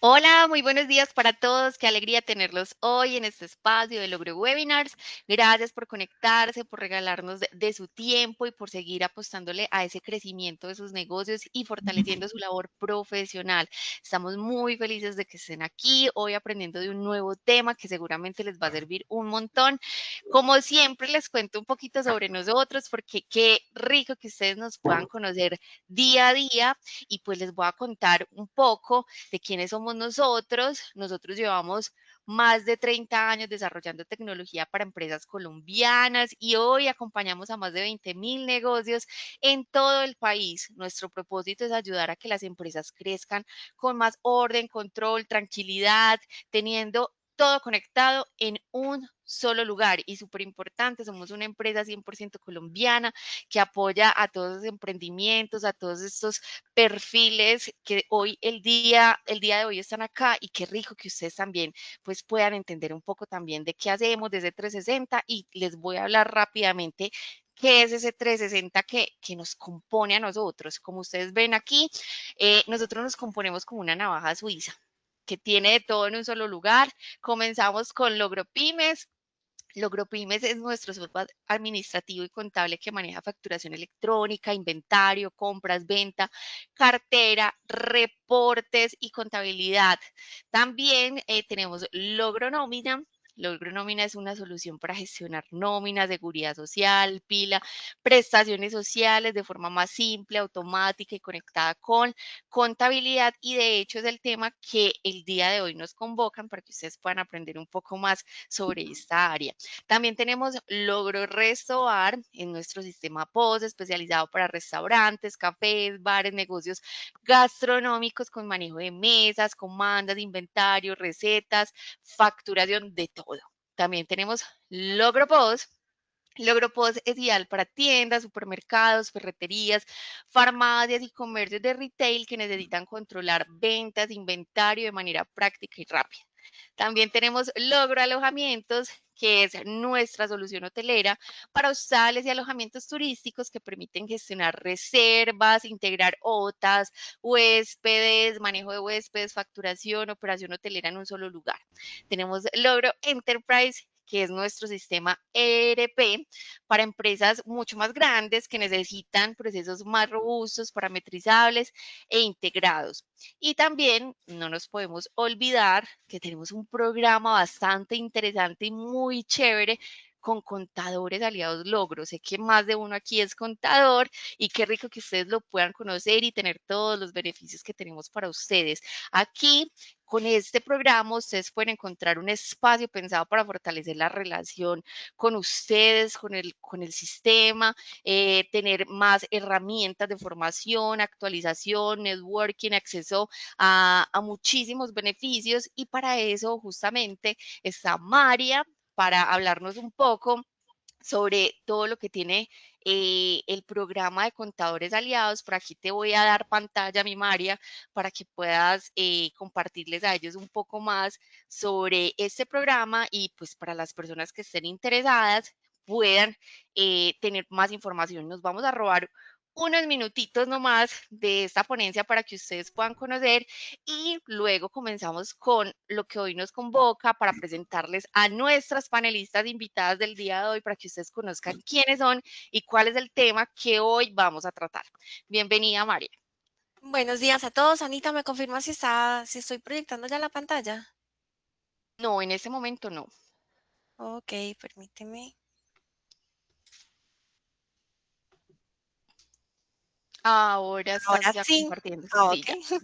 Hola, muy buenos días para todos. Qué alegría tenerlos hoy en este espacio de Logro Webinars. Gracias por conectarse, por regalarnos de su tiempo y por seguir apostándole a ese crecimiento de sus negocios y fortaleciendo su labor profesional. Estamos muy felices de que estén aquí hoy aprendiendo de un nuevo tema que seguramente les va a servir un montón. Como siempre, les cuento un poquito sobre nosotros porque qué rico que ustedes nos puedan conocer día a día y pues les voy a contar un poco de quiénes somos nosotros. Nosotros llevamos más de 30 años desarrollando tecnología para empresas colombianas y hoy acompañamos a más de 20.000 negocios en todo el país. Nuestro propósito es ayudar a que las empresas crezcan con más orden, control, tranquilidad, teniendo todo conectado en un solo lugar. Y súper importante, somos una empresa 100% colombiana que apoya a todos los emprendimientos, a todos estos perfiles que hoy el día de hoy están acá y qué rico que ustedes también pues puedan entender un poco también de qué hacemos desde 360 y les voy a hablar rápidamente qué es ese 360 que nos compone a nosotros. Como ustedes ven aquí, nosotros nos componemos como una navaja suiza que tiene de todo en un solo lugar. Comenzamos con Logropymes. Logropymes es nuestro software administrativo y contable que maneja facturación electrónica, inventario, compras, venta, cartera, reportes y contabilidad. También tenemos Logronómina. Logronómina es una solución para gestionar nómina, seguridad social, pila, prestaciones sociales de forma más simple, automática y conectada con contabilidad. Y de hecho es el tema que el día de hoy nos convocan para que ustedes puedan aprender un poco más sobre esta área. También tenemos Logro Restobar en nuestro sistema POS especializado para restaurantes, cafés, bares, negocios gastronómicos con manejo de mesas, comandas, inventario, recetas, facturación de todo. También tenemos Logro POS. Logro POS es ideal para tiendas, supermercados, ferreterías, farmacias y comercios de retail que necesitan controlar ventas, inventario de manera práctica y rápida. También tenemos Logro Alojamientos, que es nuestra solución hotelera para hostales y alojamientos turísticos que permiten gestionar reservas, integrar OTAs, huéspedes, manejo de huéspedes, facturación, operación hotelera en un solo lugar. Tenemos Logro Enterprise, que es nuestro sistema ERP para empresas mucho más grandes que necesitan procesos más robustos, parametrizables e integrados. Y también no nos podemos olvidar que tenemos un programa bastante interesante y muy chévere con contadores aliados Logro. Sé que más de uno aquí es contador y qué rico que ustedes lo puedan conocer y tener todos los beneficios que tenemos para ustedes. Aquí, con este programa, ustedes pueden encontrar un espacio pensado para fortalecer la relación con ustedes, con el sistema, tener más herramientas de formación, actualización, networking, acceso a muchísimos beneficios y para eso justamente está María para hablarnos un poco sobre todo lo que tiene el programa de contadores aliados. Por aquí te voy a dar pantalla, mi María, para que puedas compartirles a ellos un poco más sobre este programa y pues para las personas que estén interesadas puedan tener más información. Nos vamos a robar unos minutitos nomás de esta ponencia para que ustedes puedan conocer y luego comenzamos con lo que hoy nos convoca para presentarles a nuestras panelistas invitadas del día de hoy para que ustedes conozcan quiénes son y cuál es el tema que hoy vamos a tratar. Bienvenida, María. Buenos días a todos. Anita, ¿me confirma si estoy proyectando ya la pantalla? No, en este momento no. Ok, permíteme. Ahora estás Ahora ya sí. compartiendo. Sí, Ok. ya.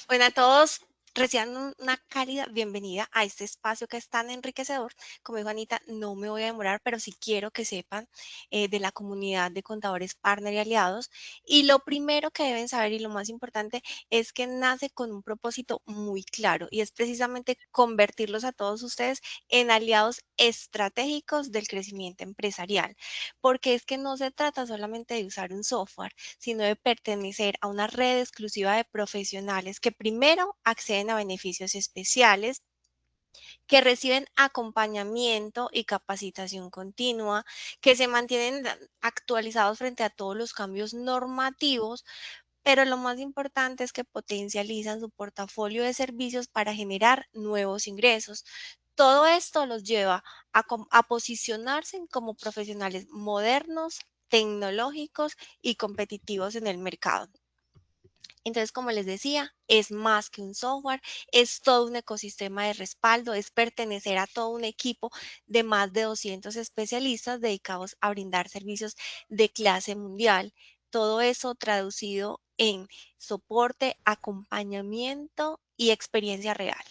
Bueno, a todos reciban una cálida bienvenida a este espacio que es tan enriquecedor. Como dijo Anita, no me voy a demorar, pero sí quiero que sepan de la comunidad de contadores partner y aliados. Y lo primero que deben saber y lo más importante es que nace con un propósito muy claro y es precisamente convertirlos a todos ustedes en aliados estratégicos del crecimiento empresarial. Porque es que no se trata solamente de usar un software, sino de pertenecer a una red exclusiva de profesionales que primero acceden a beneficios especiales, que reciben acompañamiento y capacitación continua, que se mantienen actualizados frente a todos los cambios normativos pero lo más importante es que potencializan su portafolio de servicios para generar nuevos ingresos. Todo esto los lleva a posicionarse como profesionales modernos, tecnológicos y competitivos en el mercado. Entonces, como les decía, es más que un software, es todo un ecosistema de respaldo, es pertenecer a todo un equipo de más de 200 especialistas dedicados a brindar servicios de clase mundial. Todo eso traducido en soporte, acompañamiento y experiencia real.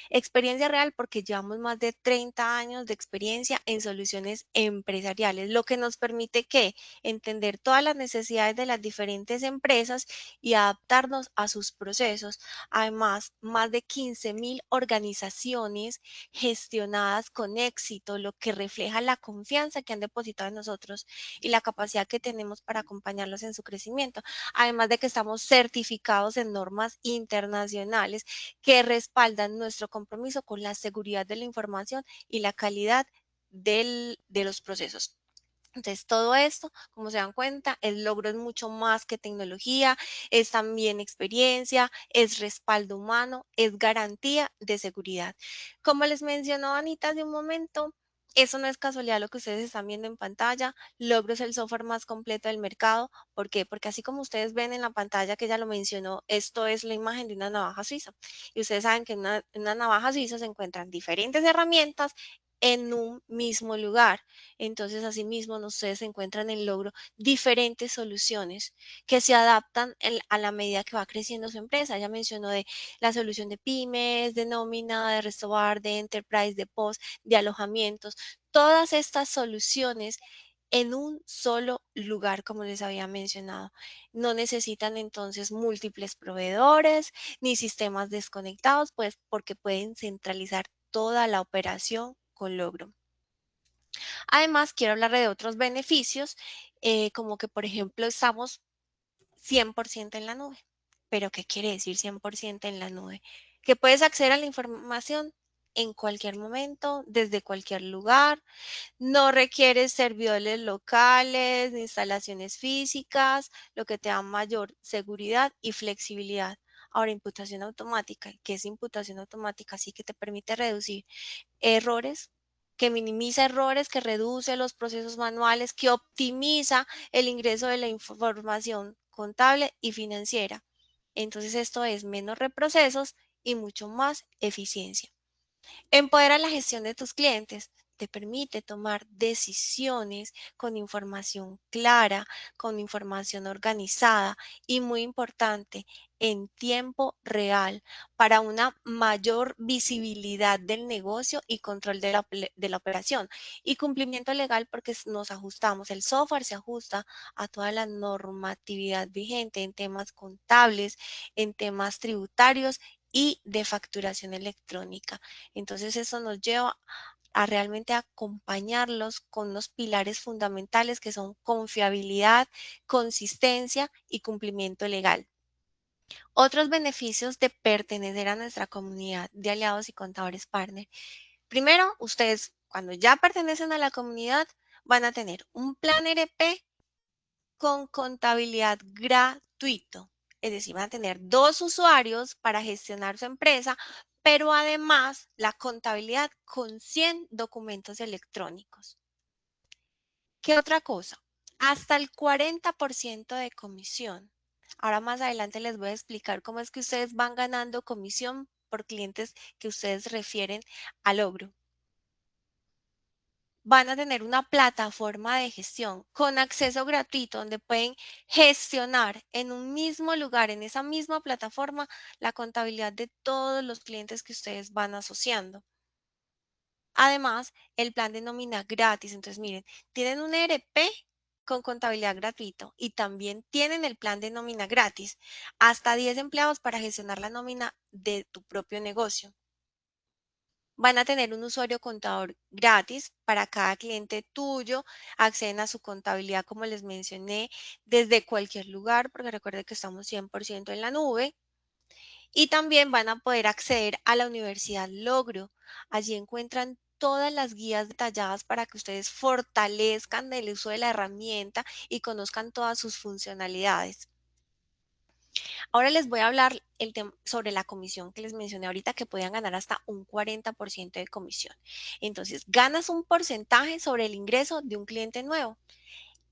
Experiencia real porque llevamos más de 30 años de experiencia en soluciones empresariales, lo que nos permite que entender todas las necesidades de las diferentes empresas y adaptarnos a sus procesos. Además, más de 15.000 organizaciones gestionadas con éxito, lo que refleja la confianza que han depositado en nosotros y la capacidad que tenemos para acompañarlos en su crecimiento. Además de que estamos certificados en normas internacionales que respaldan nuestro compromiso con la seguridad de la información y la calidad de los procesos. Entonces, todo esto, como se dan cuenta, el logro es mucho más que tecnología, es también experiencia, es respaldo humano, es garantía de seguridad. Como les mencionó Anita hace un momento, eso no es casualidad lo que ustedes están viendo en pantalla. Logro es el software más completo del mercado. ¿Por qué? Porque así como ustedes ven en la pantalla que ella lo mencionó, esto es la imagen de una navaja suiza. Y ustedes saben que en una navaja suiza se encuentran diferentes herramientas en un mismo lugar. Entonces, asimismo, ustedes encuentran en Logro diferentes soluciones que se adaptan a la medida que va creciendo su empresa. Ya mencionó de la solución de pymes, de nómina, de restobar, de enterprise, de post, de alojamientos. Todas estas soluciones en un solo lugar, como les había mencionado. No necesitan entonces múltiples proveedores ni sistemas desconectados, pues porque pueden centralizar toda la operación con Logro. Además, quiero hablar de otros beneficios, como que, por ejemplo, estamos 100% en la nube. ¿Pero qué quiere decir 100% en la nube? Que puedes acceder a la información en cualquier momento, desde cualquier lugar, no requieres servidores locales ni instalaciones físicas, lo que te da mayor seguridad y flexibilidad. Ahora, imputación automática. ¿Qué es imputación automática? Sí que te permite reducir errores, que minimiza errores, que reduce los procesos manuales, que optimiza el ingreso de la información contable y financiera. Entonces esto es menos reprocesos y mucho más eficiencia. Empodera la gestión de tus clientes. Te permite tomar decisiones con información clara, con información organizada y muy importante, en tiempo real para una mayor visibilidad del negocio y control de la operación y cumplimiento legal porque nos ajustamos. El software se ajusta a toda la normatividad vigente en temas contables, en temas tributarios y de facturación electrónica. Entonces eso nos lleva a realmente acompañarlos con unos pilares fundamentales que son confiabilidad, consistencia y cumplimiento legal. Otros beneficios de pertenecer a nuestra comunidad de aliados y contadores partner. Primero, ustedes cuando ya pertenecen a la comunidad van a tener un plan RP con contabilidad gratuito. Es decir, van a tener dos usuarios para gestionar su empresa, pero además la contabilidad con 100 documentos electrónicos. ¿Qué otra cosa? Hasta el 40% de comisión. Ahora más adelante les voy a explicar cómo es que ustedes van ganando comisión por clientes que ustedes refieren al logro. Van a tener una plataforma de gestión con acceso gratuito donde pueden gestionar en un mismo lugar, en esa misma plataforma, la contabilidad de todos los clientes que ustedes van asociando. Además, el plan de nómina gratis. Entonces, miren, tienen un ERP con contabilidad gratuito y también tienen el plan de nómina gratis. Hasta 10 empleados para gestionar la nómina de tu propio negocio. Van a tener un usuario contador gratis para cada cliente tuyo. Acceden a su contabilidad, como les mencioné, desde cualquier lugar, porque recuerden que estamos 100% en la nube. Y también van a poder acceder a la Universidad Logro. Allí encuentran todas las guías detalladas para que ustedes fortalezcan el uso de la herramienta y conozcan todas sus funcionalidades. Ahora les voy a hablar sobre la comisión que les mencioné ahorita, que podían ganar hasta un 40% de comisión. Entonces, ganas un porcentaje sobre el ingreso de un cliente nuevo.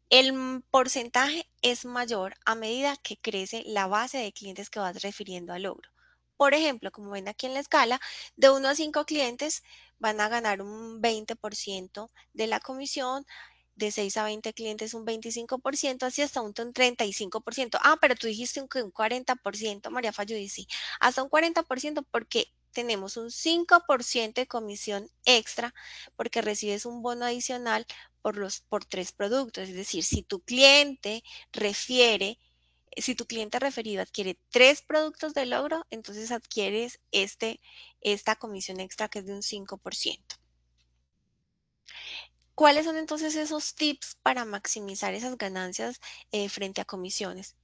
El porcentaje es mayor a medida que crece la base de clientes que vas refiriendo al logro. Por ejemplo, como ven aquí en la escala, de 1 a 5 clientes van a ganar un 20% de la comisión, de 6 a 20 clientes un 25%, así hasta un 35%. Ah, pero tú dijiste que un 40%, María Fayudy, sí, hasta un 40% porque tenemos un 5% de comisión extra porque recibes un bono adicional por 3 productos. Es decir, si tu cliente referido adquiere 3 productos de logro, entonces adquieres esta comisión extra que es de un 5%. ¿Cuáles son entonces esos tips para maximizar esas ganancias frente a comisiones?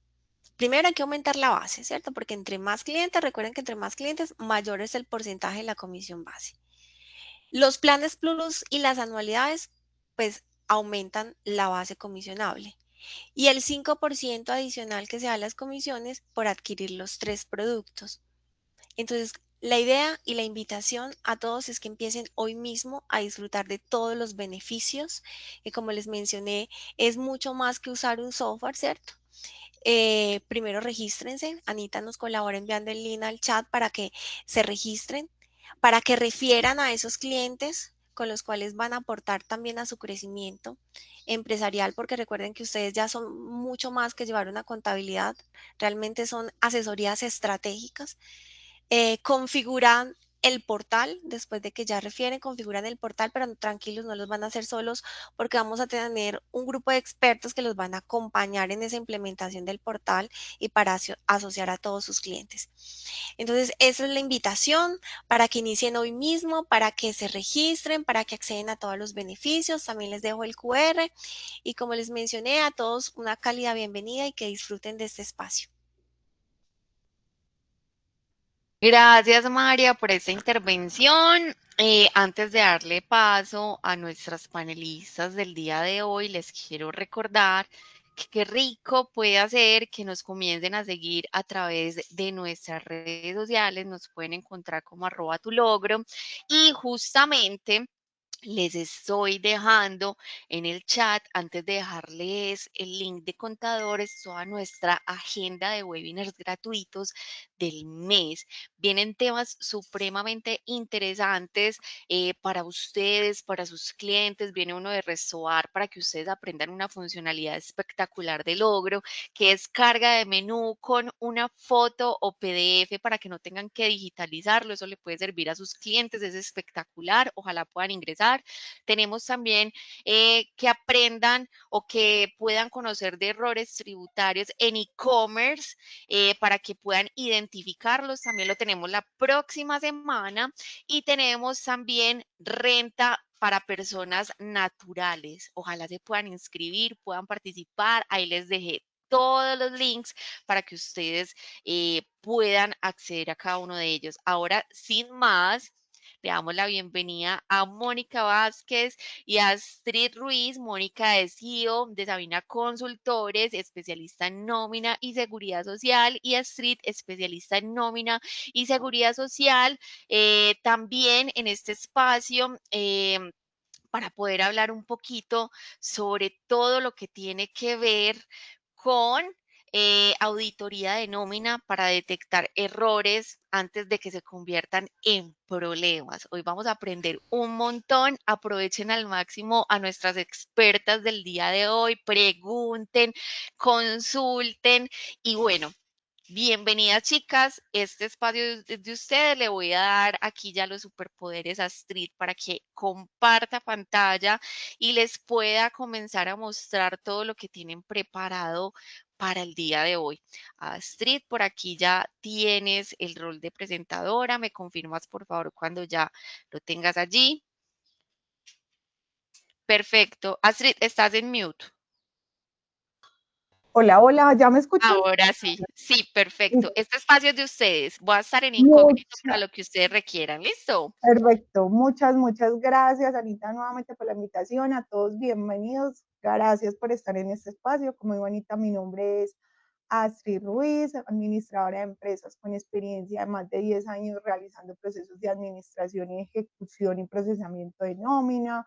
Primero hay que aumentar la base, ¿cierto? Porque entre más clientes, recuerden que entre más clientes, mayor es el porcentaje de la comisión base. Los planes plus y las anualidades, pues aumentan la base comisionable. Y el 5% adicional que se da a las comisiones por adquirir los 3 productos. Entonces, la idea y la invitación a todos es que empiecen hoy mismo a disfrutar de todos los beneficios, que como les mencioné, es mucho más que usar un software, ¿cierto? Primero regístrense. Anita nos colabora enviando el link al chat para que se registren, para que refieran a esos clientes con los cuales van a aportar también a su crecimiento empresarial, porque recuerden que ustedes ya son mucho más que llevar una contabilidad, realmente son asesorías estratégicas. Configuran el portal, después de que ya refieren, configuran el portal, pero tranquilos, no los van a hacer solos porque vamos a tener un grupo de expertos que los van a acompañar en esa implementación del portal y para asociar a todos sus clientes. Entonces, esa es la invitación para que inicien hoy mismo, para que se registren, para que acceden a todos los beneficios. También les dejo el QR y como les mencioné, a todos una cálida bienvenida y que disfruten de este espacio. Gracias, María, por esta intervención. Antes de darle paso a nuestras panelistas del día de hoy, les quiero recordar que qué rico puede hacer que nos comiencen a seguir a través de nuestras redes sociales. Nos pueden encontrar como @tulogro y justamente les estoy dejando en el chat, antes de dejarles el link de Contadores, toda nuestra agenda de webinars gratuitos del mes. Vienen temas supremamente interesantes para ustedes, para sus clientes. Viene uno de Restobar para que ustedes aprendan una funcionalidad espectacular de logro, que es carga de menú con una foto o PDF para que no tengan que digitalizarlo. Eso le puede servir a sus clientes, es espectacular. Ojalá puedan ingresar. Tenemos también que aprendan o que puedan conocer de errores tributarios en e-commerce para que puedan identificarlos. También lo tenemos la próxima semana y tenemos también renta para personas naturales. Ojalá se puedan inscribir, puedan participar. Ahí les dejé todos los links para que ustedes puedan acceder a cada uno de ellos. Ahora, sin más, le damos la bienvenida a Mónica Vázquez y a Astrid Ruiz. Mónica es CEO de Sabina Consultores, especialista en nómina y seguridad social, y Astrid, especialista en nómina y seguridad social. También en este espacio, para poder hablar un poquito sobre todo lo que tiene que ver con auditoría de nómina para detectar errores antes de que se conviertan en problemas. Hoy vamos a aprender un montón. Aprovechen al máximo a nuestras expertas del día de hoy. Pregunten, consulten y bueno. Bienvenidas, chicas. Este espacio es de ustedes. Le voy a dar aquí ya los superpoderes a Astrid para que comparta pantalla y les pueda comenzar a mostrar todo lo que tienen preparado para el día de hoy. Astrid, por aquí ya tienes el rol de presentadora. ¿Me confirmas, por favor, cuando ya lo tengas allí? Perfecto. Astrid, estás en mute. Hola, hola, ¿ya me escuchan? Ahora sí, sí, perfecto. Este espacio es de ustedes. Voy a estar en incógnito para Mucha, lo que ustedes requieran. ¿Listo? perfecto. Muchas gracias, Anita, nuevamente por la invitación. A todos bienvenidos. Gracias por estar en este espacio. Como digo, Anita, mi nombre es Astrid Ruiz, administradora de empresas con experiencia de más de 10 años realizando procesos de administración y ejecución y procesamiento de nómina.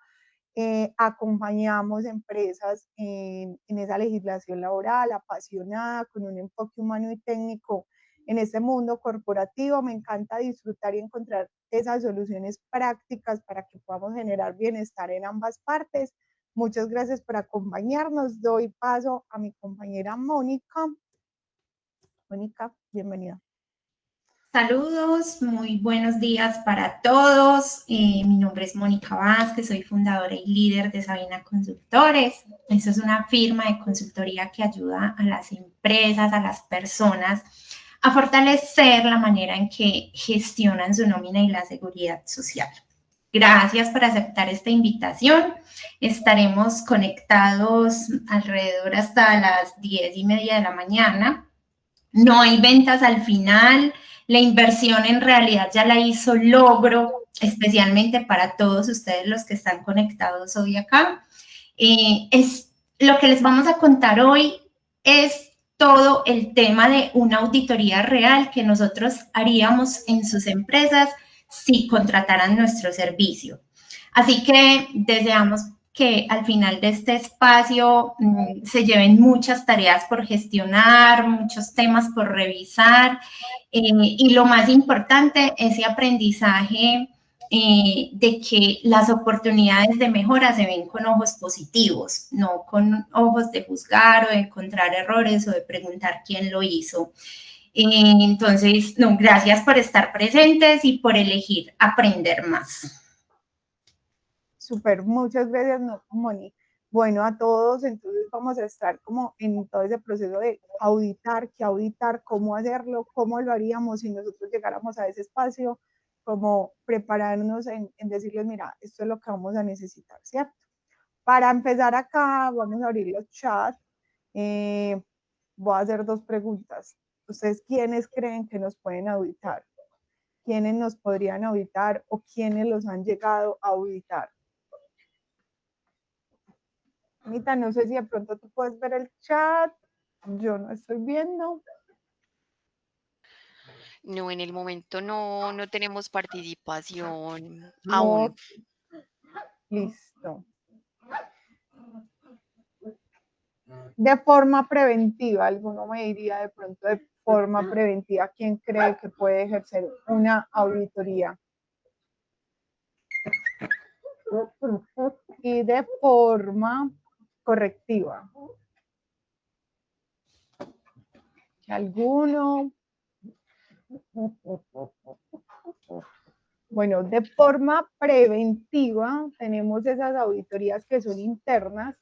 Acompañamos empresas en esa legislación laboral apasionada, con un enfoque humano y técnico en este mundo corporativo. Me encanta disfrutar y encontrar esas soluciones prácticas para que podamos generar bienestar en ambas partes. Muchas gracias por acompañarnos. Doy paso a mi compañera Mónica. Mónica, bienvenida. Saludos, muy buenos días para todos. Mi nombre es Mónica Vázquez, soy fundadora y líder de Sabina Consultores. Esto es una firma de consultoría que ayuda a las empresas, a las personas a fortalecer la manera en que gestionan su nómina y la seguridad social. Gracias por aceptar esta invitación. Estaremos conectados alrededor hasta las 10:30 de la mañana. No hay ventas al final. La inversión en realidad ya la hizo Logro, especialmente para todos ustedes los que están conectados hoy acá. Lo que les vamos a contar hoy es todo el tema de una auditoría real que nosotros haríamos en sus empresas si contrataran nuestro servicio. Así que deseamos que al final de este espacio se lleven muchas tareas por gestionar, muchos temas por revisar y lo más importante, ese aprendizaje de que las oportunidades de mejora se ven con ojos positivos, no con ojos de juzgar o de encontrar errores o de preguntar quién lo hizo. Entonces, no, gracias por estar presentes y por elegir aprender más. Súper, muchas gracias, Moni. Bueno, a todos, entonces vamos a estar como en todo ese proceso de auditar, qué auditar, cómo hacerlo, cómo lo haríamos si nosotros llegáramos a ese espacio, como prepararnos en decirles, mira, esto es lo que vamos a necesitar, ¿cierto? Para empezar acá, vamos a abrir los chats. Voy a hacer 2 preguntas. ¿Ustedes quiénes creen que nos pueden auditar? ¿Quiénes nos podrían auditar o quiénes los han llegado a auditar? Anita, no sé si de pronto tú puedes ver el chat. Yo no estoy viendo. No, en el momento no tenemos participación No. aún. Listo. De forma preventiva, alguno me diría de pronto de forma preventiva, ¿quién cree que puede ejercer una auditoría? Y de forma correctiva. ¿Alguno? Bueno, de forma preventiva tenemos esas auditorías que son internas,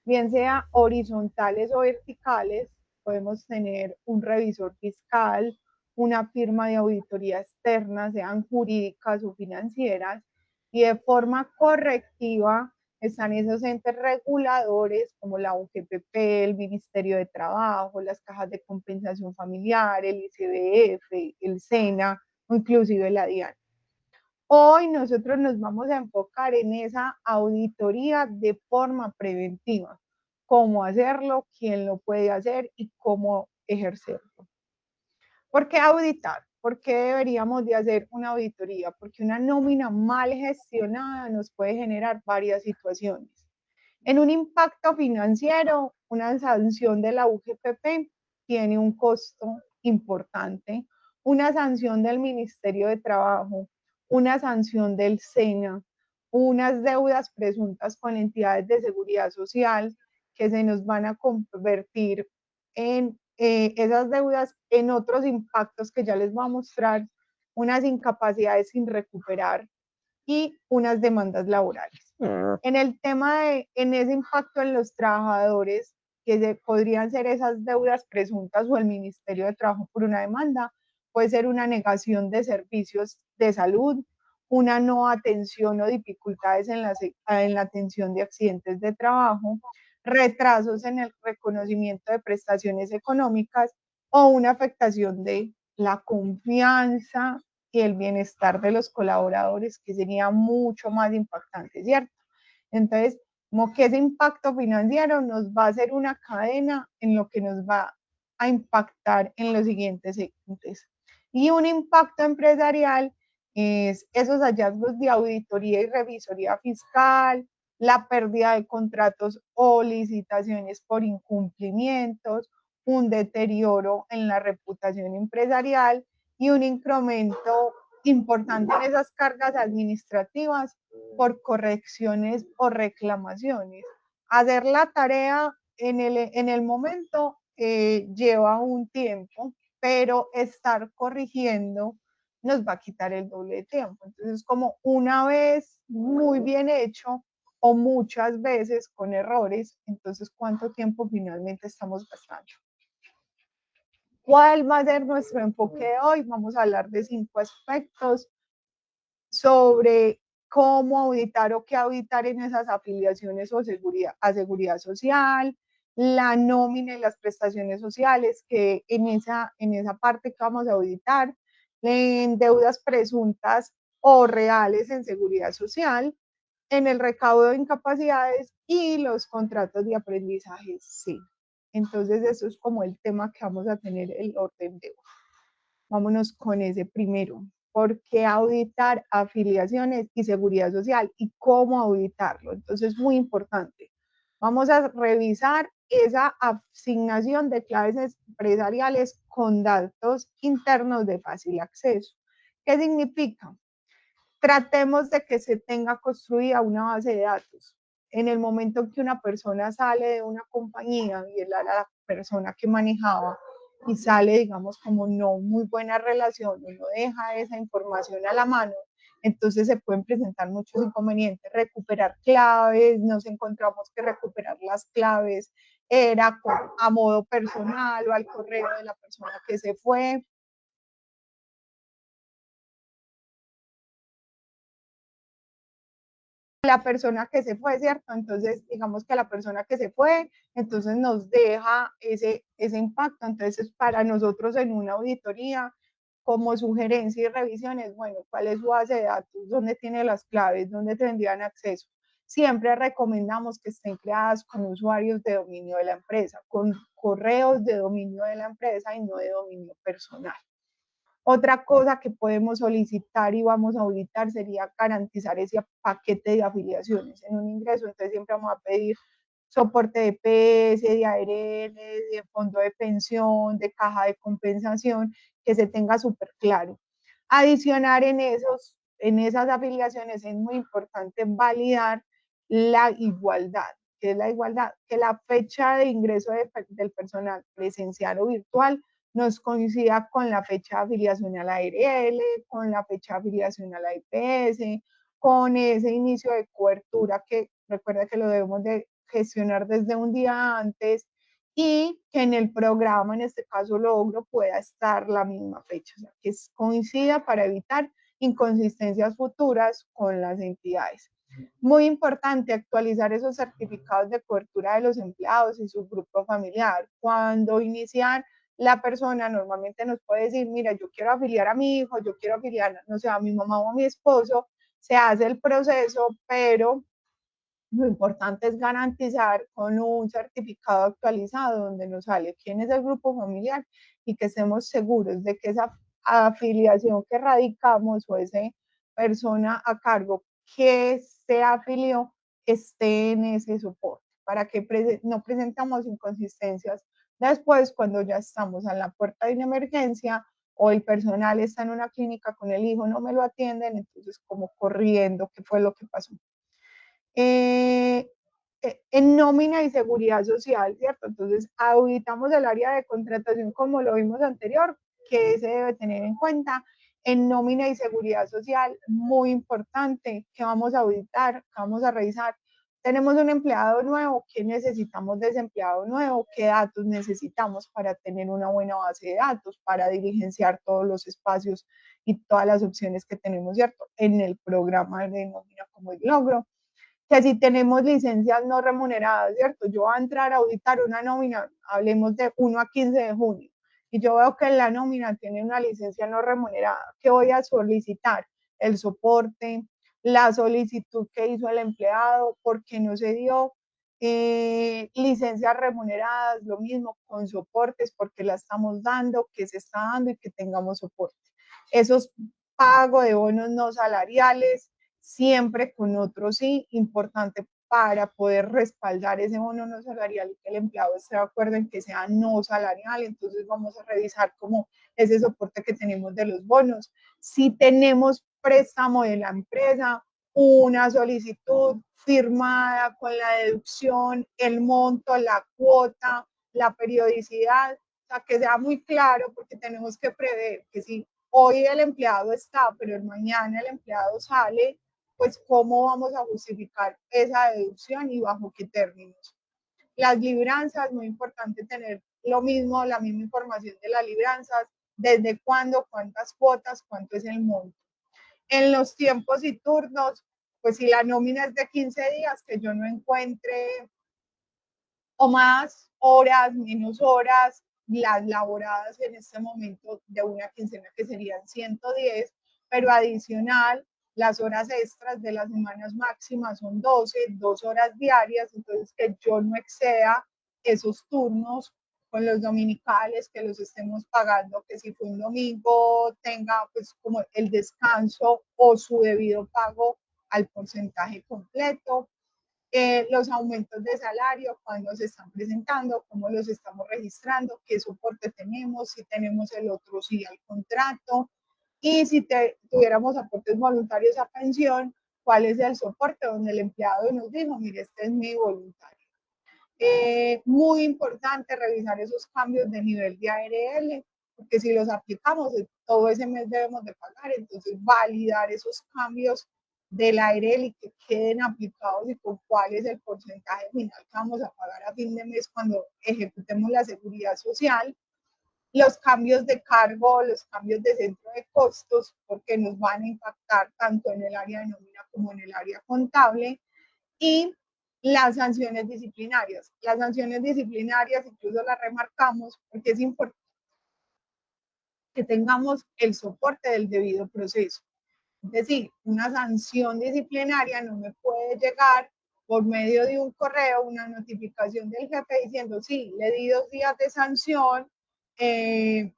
bien sea horizontales o verticales. Podemos tener un revisor fiscal, una firma de auditoría externa, sean jurídicas o financieras, y de forma correctiva están esos entes reguladores como la UGPP, el Ministerio de Trabajo, las cajas de compensación familiar, el ICBF, el SENA o inclusive la DIAN. Hoy nosotros nos vamos a enfocar en esa auditoría de forma preventiva, cómo hacerlo, quién lo puede hacer y cómo ejercerlo. ¿Por qué auditar? ¿Por qué deberíamos de hacer una auditoría? Porque una nómina mal gestionada nos puede generar varias situaciones. En un impacto financiero, una sanción de la UGPP tiene un costo importante, una sanción del Ministerio de Trabajo, una sanción del SENA, unas deudas presuntas con entidades de seguridad social que se nos van a convertir en esas deudas en otros impactos que ya les voy a mostrar, unas incapacidades sin recuperar y unas demandas laborales. En el tema en ese impacto en los trabajadores, que podrían ser esas deudas presuntas o el Ministerio de Trabajo por una demanda, puede ser una negación de servicios de salud, una no atención o dificultades en la atención de accidentes de trabajo, retrasos en el reconocimiento de prestaciones económicas o una afectación de la confianza y el bienestar de los colaboradores, que sería mucho más impactante, ¿cierto? Entonces, como que ese impacto financiero nos va a hacer una cadena en lo que nos va a impactar en los siguientes entes. Y un impacto empresarial es esos hallazgos de auditoría y revisoría fiscal, la pérdida de contratos o licitaciones por incumplimientos, un deterioro en la reputación empresarial y un incremento importante en esas cargas administrativas por correcciones o reclamaciones. Hacer la tarea en el momento lleva un tiempo, pero estar corrigiendo nos va a quitar el doble de tiempo. Entonces, como una vez muy bien hecho o muchas veces con errores, entonces, ¿cuánto tiempo finalmente estamos gastando? ¿Cuál va a ser nuestro enfoque de hoy? Vamos a hablar de 5 aspectos sobre cómo auditar o qué auditar en esas afiliaciones o a seguridad social, la nómina y las prestaciones sociales, que en esa parte que vamos a auditar, en deudas presuntas o reales en seguridad social, en el recaudo de incapacidades y los contratos de aprendizaje, sí. Entonces, eso es como el tema que vamos a tener el orden de hoy. Vámonos con ese primero. ¿Por qué auditar afiliaciones y seguridad social? ¿Y cómo auditarlo? Entonces, muy importante. Vamos a revisar esa asignación de claves empresariales con datos internos de fácil acceso. ¿Qué significa? Tratemos de que se tenga construida una base de datos. En el momento en que una persona sale de una compañía y es la persona que manejaba y sale, digamos, como no muy buena relación o no deja esa información a la mano, entonces se pueden presentar muchos inconvenientes. Recuperar claves, nos encontramos que recuperar las claves era a modo personal o al correo de la persona que se fue. La persona que se fue, ¿cierto? Entonces, digamos que la persona que se fue, entonces nos deja ese impacto. Entonces, para nosotros en una auditoría, como sugerencia y revisiones, bueno, ¿cuál es su base de datos? ¿Dónde tiene las claves? ¿Dónde tendrían acceso? Siempre recomendamos que estén creadas con usuarios de dominio de la empresa, con correos de dominio de la empresa y no de dominio personal. Otra cosa que podemos solicitar y vamos a auditar sería garantizar ese paquete de afiliaciones en un ingreso. Entonces siempre vamos a pedir soporte de PS, de ARL, de fondo de pensión, de caja de compensación, que se tenga súper claro. Adicionar en esas afiliaciones es muy importante validar la igualdad. ¿Qué es la igualdad? Que la fecha de ingreso del personal presencial o virtual nos coincida con la fecha de afiliación a la ARL, con la fecha de afiliación a la IPS, con ese inicio de cobertura que recuerda que lo debemos de gestionar desde un día antes y que en el programa, en este caso Logro, pueda estar la misma fecha, o sea, que coincida para evitar inconsistencias futuras con las entidades. Muy importante actualizar esos certificados de cobertura de los empleados y su grupo familiar. Cuando iniciar, la persona normalmente nos puede decir, mira, yo quiero afiliar a mi hijo, yo quiero afiliar, no sé, a mi mamá o a mi esposo, se hace el proceso, pero lo importante es garantizar con un certificado actualizado donde nos sale quién es el grupo familiar y que estemos seguros de que esa afiliación que radicamos o esa persona a cargo que se afilió esté en ese soporte para que no presentamos inconsistencias después cuando ya estamos a la puerta de una emergencia o el personal está en una clínica con el hijo, no me lo atienden, entonces como corriendo qué fue lo que pasó. En nómina y seguridad social, ¿cierto? Entonces, auditamos el área de contratación como lo vimos anterior, que se debe tener en cuenta. En nómina y seguridad social, muy importante, que vamos a auditar, que vamos a revisar. Tenemos un empleado nuevo, ¿qué necesitamos de ese empleado nuevo? ¿Qué datos necesitamos para tener una buena base de datos, para diligenciar todos los espacios y todas las opciones que tenemos, ¿cierto? En el programa de nómina como el Logro. Que si tenemos licencias no remuneradas, ¿cierto? Yo voy a entrar a auditar una nómina, hablemos de 1 a 15 de junio, y yo veo que la nómina tiene una licencia no remunerada. ¿Qué voy a solicitar? El soporte, la solicitud que hizo el empleado, por qué no se dio, licencias remuneradas, lo mismo, con soportes, porque la estamos dando, que se está dando y que tengamos soporte. Esos pagos de bonos no salariales, siempre con otros sí, importante para poder respaldar ese bono no salarial y que el empleado esté de acuerdo en que sea no salarial. Entonces vamos a revisar como ese soporte que tenemos de los bonos. Si tenemos préstamo de la empresa, una solicitud firmada con la deducción, el monto, la cuota, la periodicidad, o sea, que sea muy claro, porque tenemos que prever que si hoy el empleado está, pero el mañana el empleado sale, pues cómo vamos a justificar esa deducción y bajo qué términos. Las libranzas, muy importante tener lo mismo, la misma información de las libranzas, desde cuándo, cuántas cuotas, cuánto es el monto. En los tiempos y turnos, pues si la nómina es de 15 días, que yo no encuentre o más horas, menos horas, las laboradas en este momento de una quincena que serían 110, pero adicional, las horas extras de las semanas máximas son 12, 2 horas diarias, entonces que yo no exceda esos turnos con los dominicales, que los estemos pagando, que si fue un domingo tenga pues como el descanso o su debido pago al porcentaje completo. Los aumentos de salario, cuándo se están presentando, cómo los estamos registrando, qué soporte tenemos, si tenemos el otro sí al contrato, y si tuviéramos aportes voluntarios a pensión, cuál es el soporte donde el empleado nos dijo, mire, este es mi voluntario. Muy importante revisar esos cambios de nivel de ARL, porque si los aplicamos, todo ese mes debemos de pagar, entonces validar esos cambios del ARL y que queden aplicados y con cuál es el porcentaje final que vamos a pagar a fin de mes cuando ejecutemos la seguridad social. Los cambios de cargo, los cambios de centro de costos, porque nos van a impactar tanto en el área de nómina como en el área contable. Y las sanciones disciplinarias. Las sanciones disciplinarias incluso las remarcamos porque es importante que tengamos el soporte del debido proceso. Es decir, una sanción disciplinaria no me puede llegar por medio de un correo, una notificación del jefe diciendo, sí, le di 2 días de sanción y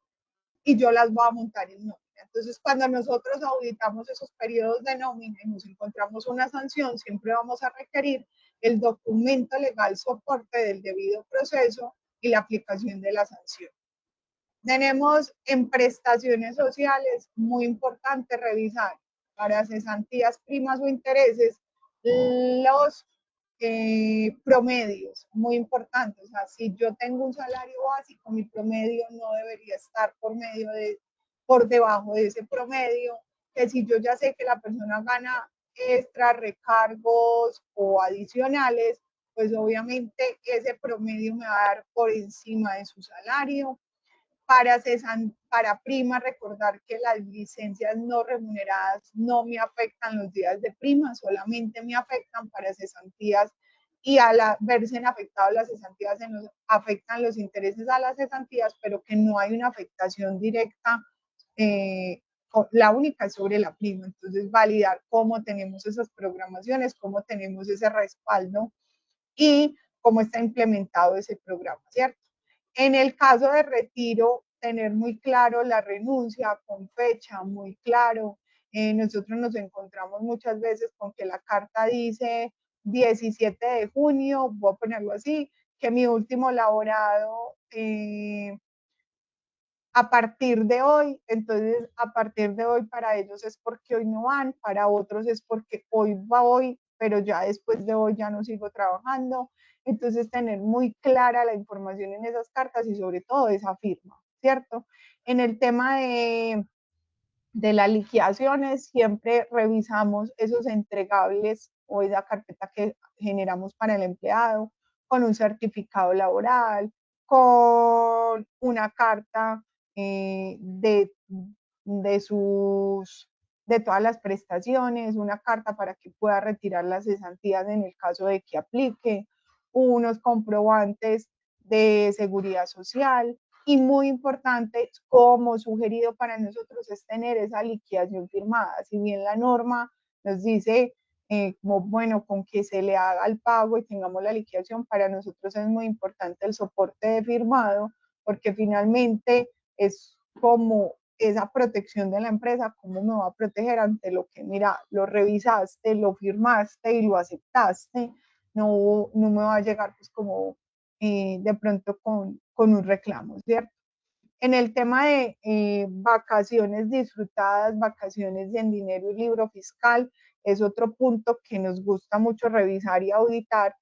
yo las voy a montar en nómina. Entonces, cuando nosotros auditamos esos periodos de nómina y nos encontramos una sanción, siempre vamos a requerir el documento legal soporte del debido proceso y la aplicación de la sanción. Tenemos en prestaciones sociales, muy importante revisar para cesantías, primas o intereses, los promedios, muy importante. O sea, si yo tengo un salario básico, mi promedio no debería estar por debajo de ese promedio, que si yo ya sé que la persona gana extra, recargos o adicionales, pues obviamente ese promedio me va a dar por encima de su salario. Para prima, recordar que las licencias no remuneradas no me afectan los días de prima, solamente me afectan para cesantías y al verse afectadas las cesantías afectan los intereses a las cesantías, pero que no hay una afectación directa, la única es sobre la prima. Entonces, validar cómo tenemos esas programaciones, cómo tenemos ese respaldo y cómo está implementado ese programa, ¿cierto? En el caso de retiro, tener muy claro la renuncia con fecha, muy claro. Nosotros nos encontramos muchas veces con que la carta dice 17 de junio, voy a ponerlo así, que mi último laborado a partir de hoy, entonces a partir de hoy para ellos es porque hoy no van, para otros es porque hoy va hoy, pero ya después de hoy ya no sigo trabajando. Entonces tener muy clara la información en esas cartas y sobre todo esa firma, ¿cierto? En el tema de las liquidaciones, siempre revisamos esos entregables o esa carpeta que generamos para el empleado con un certificado laboral, con una carta de, de, sus, de todas las prestaciones, una carta para que pueda retirar las cesantías en el caso de que aplique, unos comprobantes de seguridad social, y muy importante, como sugerido para nosotros, es tener esa liquidación firmada. Si bien la norma nos dice como bueno, con que se le haga el pago y tengamos la liquidación. Para nosotros es muy importante el soporte de firmado, porque finalmente es como esa protección de la empresa, cómo me va a proteger ante lo que, mira, lo revisaste, lo firmaste y lo aceptaste, no me va a llegar pues como de pronto con un reclamo, ¿cierto? En el tema de vacaciones disfrutadas, vacaciones en dinero y libro fiscal, es otro punto que nos gusta mucho revisar y auditar.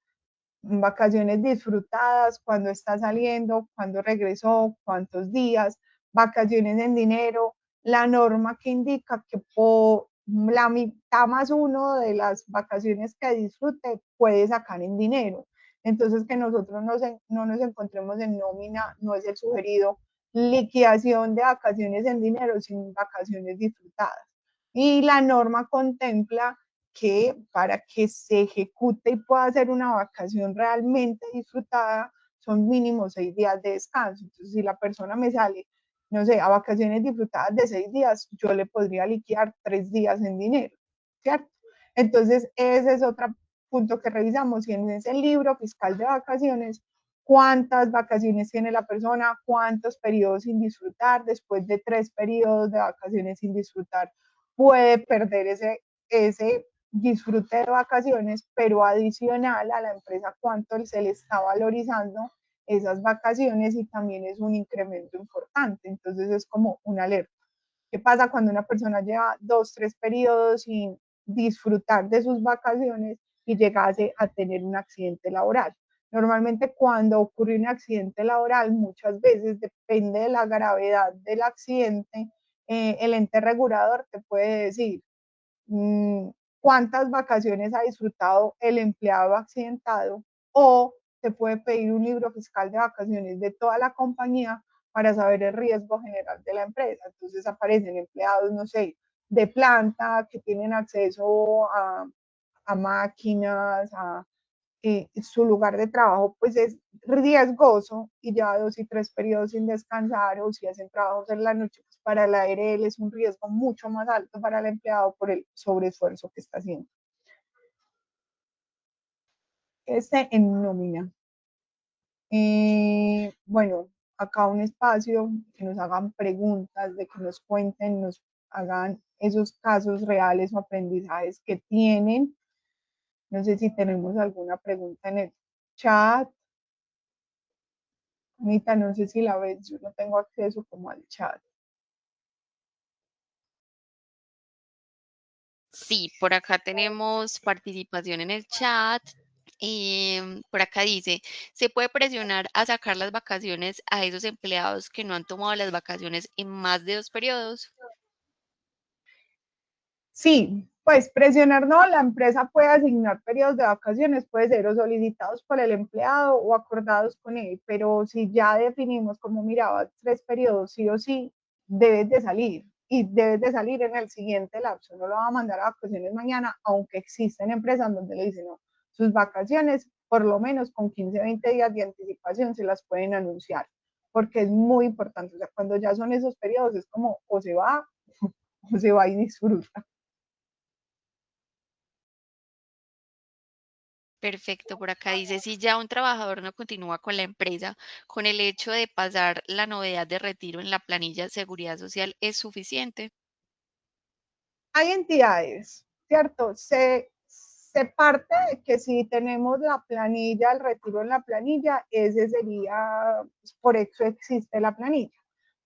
Vacaciones disfrutadas, cuando está saliendo, cuando regresó, cuántos días, vacaciones en dinero, la norma que indica que por la mitad más uno de las vacaciones que disfrute puede sacar en dinero. Entonces, que nosotros no nos encontremos en nómina, no es el sugerido, liquidación de vacaciones en dinero sin vacaciones disfrutadas. Y la norma contempla que para que se ejecute y pueda ser una vacación realmente disfrutada, son mínimo 6 días de descanso. Entonces, si la persona me sale, no sé, a vacaciones disfrutadas de 6 días, yo le podría liquidar 3 días en dinero, ¿cierto? Entonces, ese es otro punto que revisamos. Si en ese libro fiscal de vacaciones, cuántas vacaciones tiene la persona, cuántos periodos sin disfrutar, después de 3 periodos de vacaciones sin disfrutar, puede perder ese disfrute de vacaciones, pero adicional a la empresa cuánto se le está valorizando esas vacaciones y también es un incremento importante. Entonces es como una alerta. ¿Qué pasa cuando una persona lleva 2, 3 periodos sin disfrutar de sus vacaciones y llegase a tener un accidente laboral? Normalmente cuando ocurre un accidente laboral, muchas veces depende de la gravedad del accidente, el ente regulador te puede decir cuántas vacaciones ha disfrutado el empleado accidentado o se puede pedir un libro fiscal de vacaciones de toda la compañía para saber el riesgo general de la empresa. Entonces aparecen empleados, no sé, de planta que tienen acceso a máquinas, a su lugar de trabajo pues es riesgoso y ya 2 y 3 periodos sin descansar o si hacen trabajos en la noche, pues para la ARL es un riesgo mucho más alto para el empleado por el sobreesfuerzo que está haciendo. En nómina. Bueno, acá un espacio que nos hagan preguntas, de que nos cuenten, nos hagan esos casos reales o aprendizajes que tienen. No sé si tenemos alguna pregunta en el chat. Anita, no sé si la ves, yo no tengo acceso como al chat. Sí, por acá tenemos participación en el chat. Por acá dice, ¿se puede presionar a sacar las vacaciones a esos empleados que no han tomado las vacaciones en más de 2 periodos? Sí, pues presionar no, la empresa puede asignar periodos de vacaciones, puede ser o solicitados por el empleado o acordados con él, pero si ya definimos como miraba 3 periodos, sí o sí, debes de salir y debes de salir en el siguiente lapso, no lo va a mandar a vacaciones mañana, aunque existen empresas donde le dicen no, sus vacaciones por lo menos con 15, 20 días de anticipación se las pueden anunciar, porque es muy importante, o sea, cuando ya son esos periodos es como o se va o se va y disfruta. Perfecto, por acá dice, si ya un trabajador no continúa con la empresa, con el hecho de pasar la novedad de retiro en la planilla de seguridad social es suficiente. Hay entidades, ¿cierto? Se parte de que si tenemos la planilla, el retiro en la planilla, ese sería, pues, por eso existe la planilla.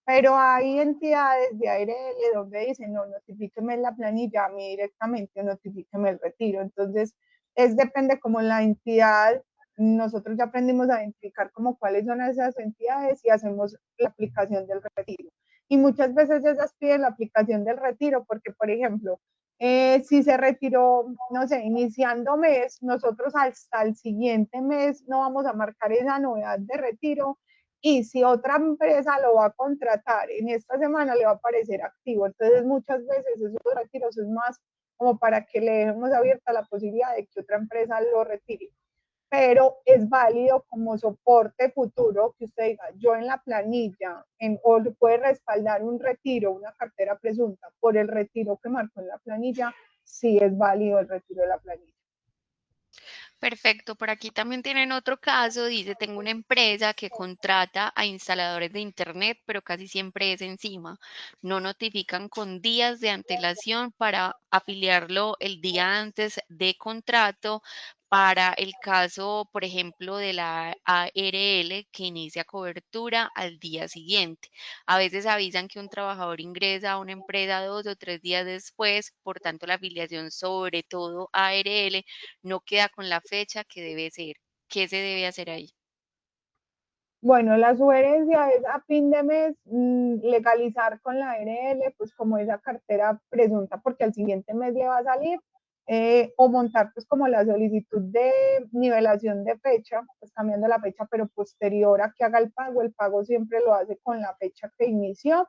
Pero hay entidades de ARL donde dicen, no, notifíqueme la planilla a mí directamente, notifíqueme el retiro. Entonces, depende como la entidad, nosotros ya aprendimos a identificar como cuáles son esas entidades y hacemos la aplicación del retiro. Y muchas veces esas piden la aplicación del retiro porque, por ejemplo, si se retiró, no sé, iniciando mes, nosotros hasta el siguiente mes no vamos a marcar esa novedad de retiro y si otra empresa lo va a contratar en esta semana le va a aparecer activo. Entonces muchas veces esos retiros es más como para que le dejemos abierta la posibilidad de que otra empresa lo retire. Pero es válido como soporte futuro que usted diga, yo en la planilla, o puede respaldar un retiro, una cartera presunta por el retiro que marcó en la planilla, sí es válido el retiro de la planilla. Perfecto, por aquí también tienen otro caso, dice, tengo una empresa que contrata a instaladores de internet, pero casi siempre es encima. No notifican con días de antelación para afiliarlo el día antes de contrato. Para el caso, por ejemplo, de la ARL que inicia cobertura al día siguiente. A veces avisan que un trabajador ingresa a una empresa 2 o 3 días después, por tanto la afiliación, sobre todo ARL, no queda con la fecha que debe ser. ¿Qué se debe hacer ahí? Bueno, la sugerencia es a fin de mes legalizar con la ARL, pues como esa cartera presunta, porque al siguiente mes le va a salir, o montar pues como la solicitud de nivelación de fecha, pues cambiando la fecha, pero posterior a que haga el pago siempre lo hace con la fecha que inició,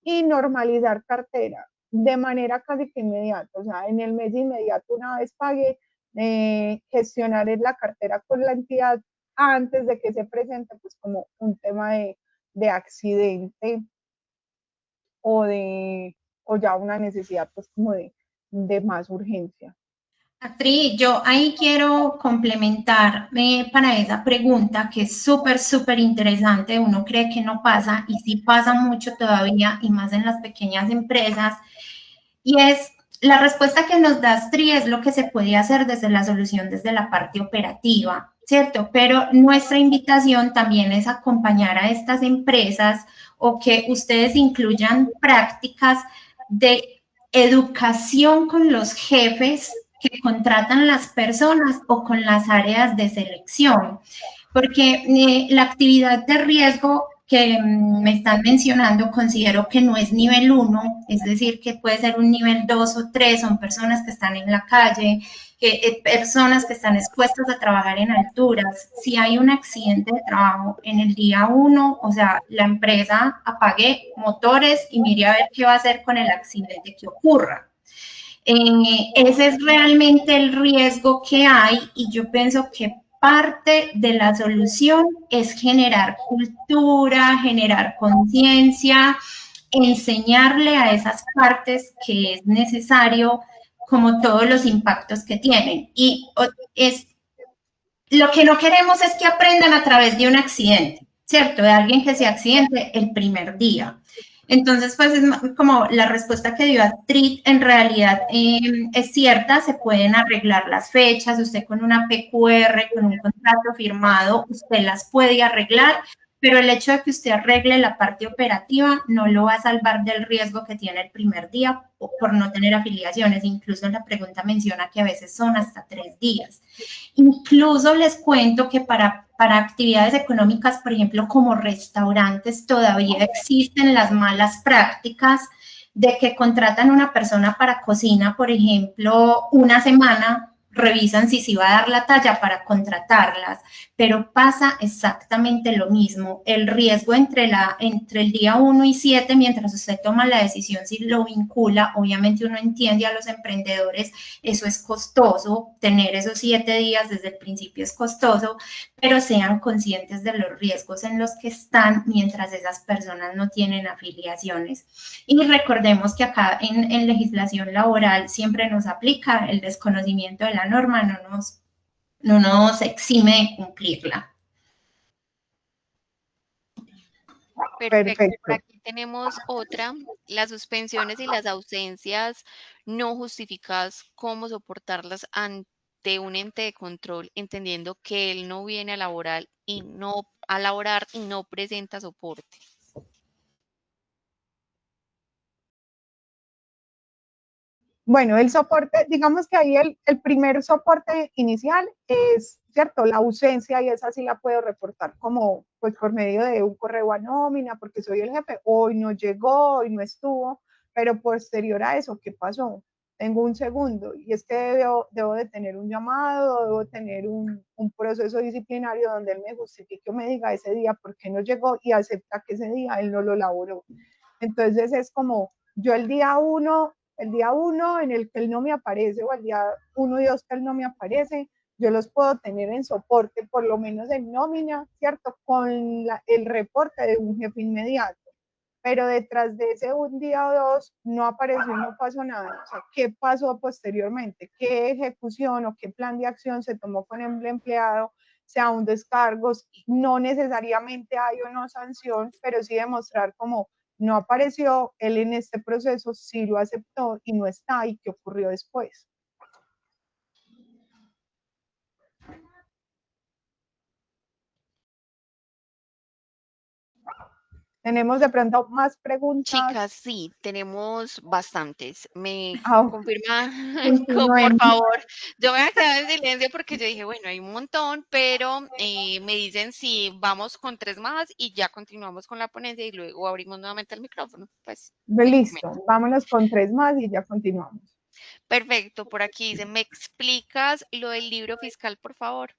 y normalizar cartera de manera casi que inmediata, o sea, en el mes inmediato, una vez pague, gestionar la cartera con la entidad antes de que se presente pues como un tema de accidente o de o ya una necesidad pues como de más urgencia. Astrid, yo ahí quiero complementar para esa pregunta que es súper, súper interesante. Uno cree que no pasa y sí pasa mucho todavía y más en las pequeñas empresas. Y es la respuesta que nos da Astrid es lo que se puede hacer desde la solución, desde la parte operativa, ¿cierto? Pero nuestra invitación también es acompañar a estas empresas o que ustedes incluyan prácticas de educación con los jefes que contratan las personas o con las áreas de selección, porque la actividad de riesgo que me están mencionando considero que no es nivel 1, es decir, que puede ser un nivel 2 o 3, son personas que están en la calle, personas que están expuestas a trabajar en alturas. Si hay un accidente de trabajo en el día 1, o sea, la empresa apague motores y mire a ver qué va a hacer con el accidente que ocurra. Ese es realmente el riesgo que hay y yo pienso que parte de la solución es generar cultura, generar conciencia, enseñarle a esas partes que es necesario como todos los impactos que tienen. Y es lo que no queremos es que aprendan a través de un accidente, ¿cierto? De alguien que se accidente el primer día. Entonces, pues es como la respuesta que dio Astrid en realidad es cierta, se pueden arreglar las fechas, usted con una PQR, con un contrato firmado, usted las puede arreglar, pero el hecho de que usted arregle la parte operativa no lo va a salvar del riesgo que tiene el primer día por no tener afiliaciones. Incluso la pregunta menciona que a veces son hasta 3 días. Incluso les cuento que para actividades económicas, por ejemplo, como restaurantes, todavía existen las malas prácticas de que contratan una persona para cocina, por ejemplo, una semana, revisan si va a dar la talla para contratarlas, pero pasa exactamente lo mismo. El riesgo entre el día 1 y 7, mientras usted toma la decisión si lo vincula, obviamente uno entiende a los emprendedores, eso es costoso, tener esos 7 días desde el principio es costoso, pero sean conscientes de los riesgos en los que están mientras esas personas no tienen afiliaciones. Y recordemos que acá en legislación laboral siempre nos aplica el desconocimiento de la norma, no nos exime de cumplirla. Perfecto. Por Perfecto. aquí tenemos otra, las suspensiones y las ausencias no justificadas, cómo soportarlas ante un ente de control, entendiendo que él no viene a laborar y no presenta soporte. Bueno, el soporte, digamos que ahí el primer soporte inicial es, ¿cierto? La ausencia, y esa sí la puedo reportar como, pues por medio de un correo a nómina, porque soy el jefe, hoy no llegó, hoy no estuvo, pero posterior a eso, ¿qué pasó? Tengo un segundo, y es que debo de tener un llamado, debo tener un proceso disciplinario donde él me justifique o me diga ese día por qué no llegó y acepta que ese día él no lo laboró. Entonces es como yo el día uno en el que él no me aparece, o el día 1 y 2 que él no me aparece, yo los puedo tener en soporte, por lo menos en nómina, ¿cierto? Con el reporte de un jefe inmediato. pero detrás de ese un día o dos no apareció y no pasó nada. O sea, ¿qué pasó posteriormente? ¿Qué ejecución o qué plan de acción se tomó con el empleado? Sea un descargo, no necesariamente hay o no sanción, pero sí demostrar cómo no apareció, él en este proceso sí lo aceptó y no está, y qué ocurrió después. Tenemos de pronto más preguntas. Chicas, sí, tenemos bastantes. ¿Me Ah, confirma, por continúen. favor? Yo me voy a quedar en silencio porque yo dije, bueno, hay un montón, pero me dicen si vamos con 3 más y ya continuamos con la ponencia y luego abrimos nuevamente el micrófono. Pues me comento. Listo, vámonos con 3 más y ya continuamos. Perfecto, por aquí dice, ¿me explicas lo del libro fiscal, por favor?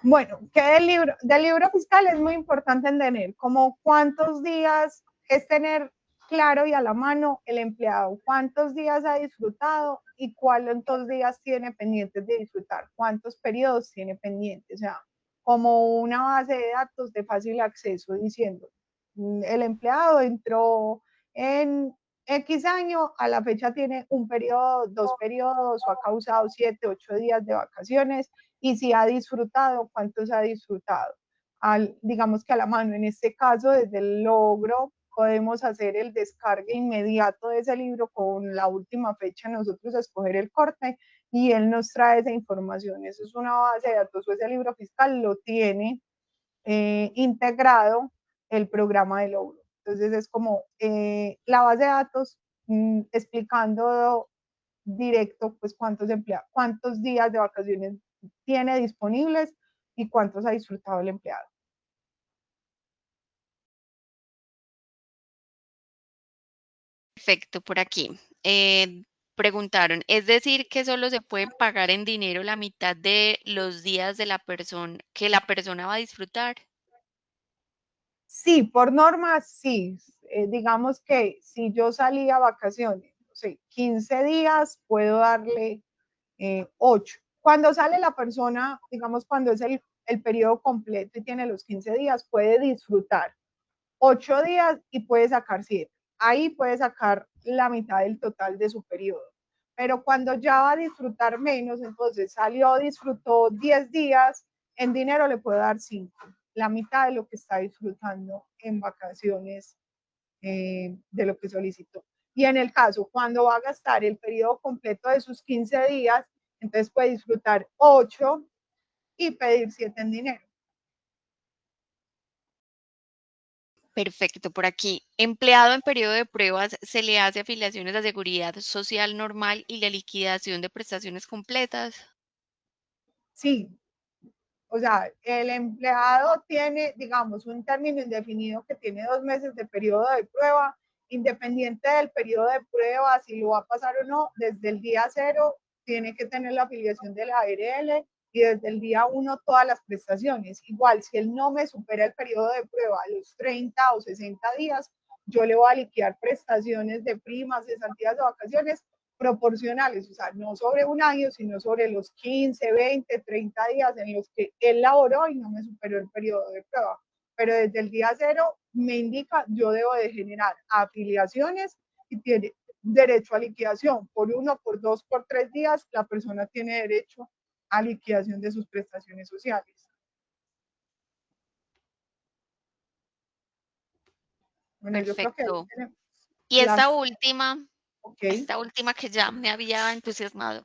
Bueno, que del libro fiscal es muy importante entender como cuántos días es tener claro y a la mano el empleado, cuántos días ha disfrutado y cuántos días tiene pendientes de disfrutar, cuántos periodos tiene pendientes, o sea, como una base de datos de fácil acceso diciendo, el empleado entró en X año, a la fecha tiene un periodo, 2 periodos o ha causado 7, 8 días de vacaciones y si ha disfrutado, cuántos ha disfrutado. Digamos que a la mano, en este caso, desde el logro, podemos hacer el descargue inmediato de ese libro con la última fecha, nosotros escoger el corte y él nos trae esa información. Eso es una base de datos, o ese libro fiscal lo tiene integrado el programa de logro. Entonces es como la base de datos explicando directo pues cuántos días de vacaciones tiene disponibles y cuántos ha disfrutado el empleado. Perfecto, por aquí. Preguntaron, ¿es decir que solo se pueden pagar en dinero la mitad de los días de la persona que la persona va a disfrutar? Sí, por norma, sí. Digamos que si yo salí a vacaciones, no sé, 15 días, puedo darle 8. Cuando sale la persona, digamos, cuando es el periodo completo y tiene los 15 días, puede disfrutar 8 días y puede sacar 7. Ahí puede sacar la mitad del total de su periodo. Pero cuando ya va a disfrutar menos, entonces salió, disfrutó 10 días, en dinero le puede dar 5, la mitad de lo que está disfrutando en vacaciones de lo que solicitó. Y en el caso, cuando va a gastar el periodo completo de sus 15 días, entonces puede disfrutar 8 y pedir 7 en dinero. Perfecto, por aquí. Empleado en periodo de pruebas, se le hace afiliaciones a seguridad social normal y la liquidación de prestaciones completas. Sí, o sea, el empleado tiene, digamos, un término indefinido que tiene 2 meses de periodo de prueba, independiente del periodo de prueba, si lo va a pasar o no, desde el día 0 tiene que tener la afiliación de la ARL y desde el día 1 todas las prestaciones. Igual, si él no me supera el periodo de prueba a los 30 o 60 días, yo le voy a liquidar prestaciones de primas, cesantías de vacaciones proporcionales, o sea, no sobre un año, sino sobre los 15, 20, 30 días en los que él laboró y no me superó el periodo de prueba. Pero desde el día 0 me indica, yo debo de generar afiliaciones y tiene derecho a liquidación. Por 1, por 2, por 3 días, la persona tiene derecho a liquidación de sus prestaciones sociales. Bueno, yo creo que ahí Perfecto. tenemos Y las... Ok. esta última que ya me había entusiasmado.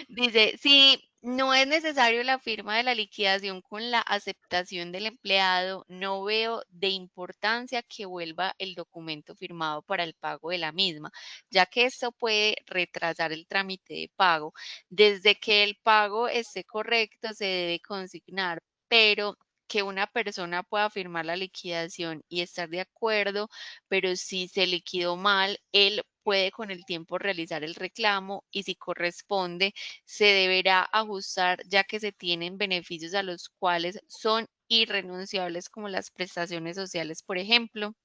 Dice, si no es necesario la firma de la liquidación con la aceptación del empleado, no veo de importancia que vuelva el documento firmado para el pago de la misma, ya que esto puede retrasar el trámite de pago. Desde que el pago esté correcto, se debe consignar, pero que una persona pueda firmar la liquidación y estar de acuerdo, pero si se liquidó mal, él puede con el tiempo realizar el reclamo y si corresponde, se deberá ajustar ya que se tienen beneficios a los cuales son irrenunciables como las prestaciones sociales, por ejemplo.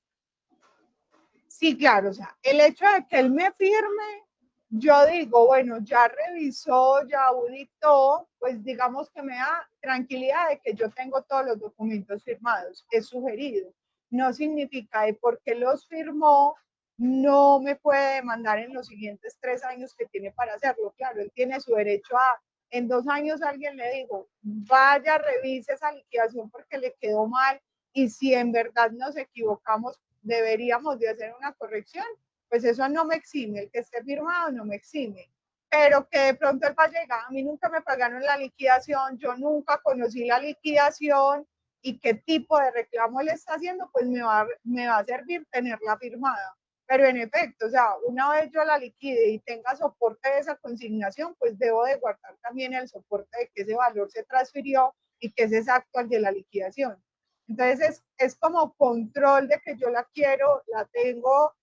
Sí, claro, o sea, el hecho de que él me firme yo digo, bueno, ya revisó, ya auditó, pues digamos que me da tranquilidad de que yo tengo todos los documentos firmados, es sugerido. No significa que porque los firmó no me puede demandar en los siguientes 3 años que tiene para hacerlo. Claro, él tiene su derecho a, en 2 años alguien le dijo, vaya, revise esa liquidación porque le quedó mal y si en verdad nos equivocamos, deberíamos de hacer una corrección, pues eso no me exime, el que esté firmado no me exime, pero que de pronto él va a llegar, a mí nunca me pagaron la liquidación, yo nunca conocí la liquidación y qué tipo de reclamo le está haciendo, pues me va a servir tenerla firmada. Pero en efecto, o sea, una vez yo la liquide y tenga soporte de esa consignación, pues debo de guardar también el soporte de que ese valor se transfirió y que es exacto al de la liquidación. Entonces es como control de que yo la quiero, la tengo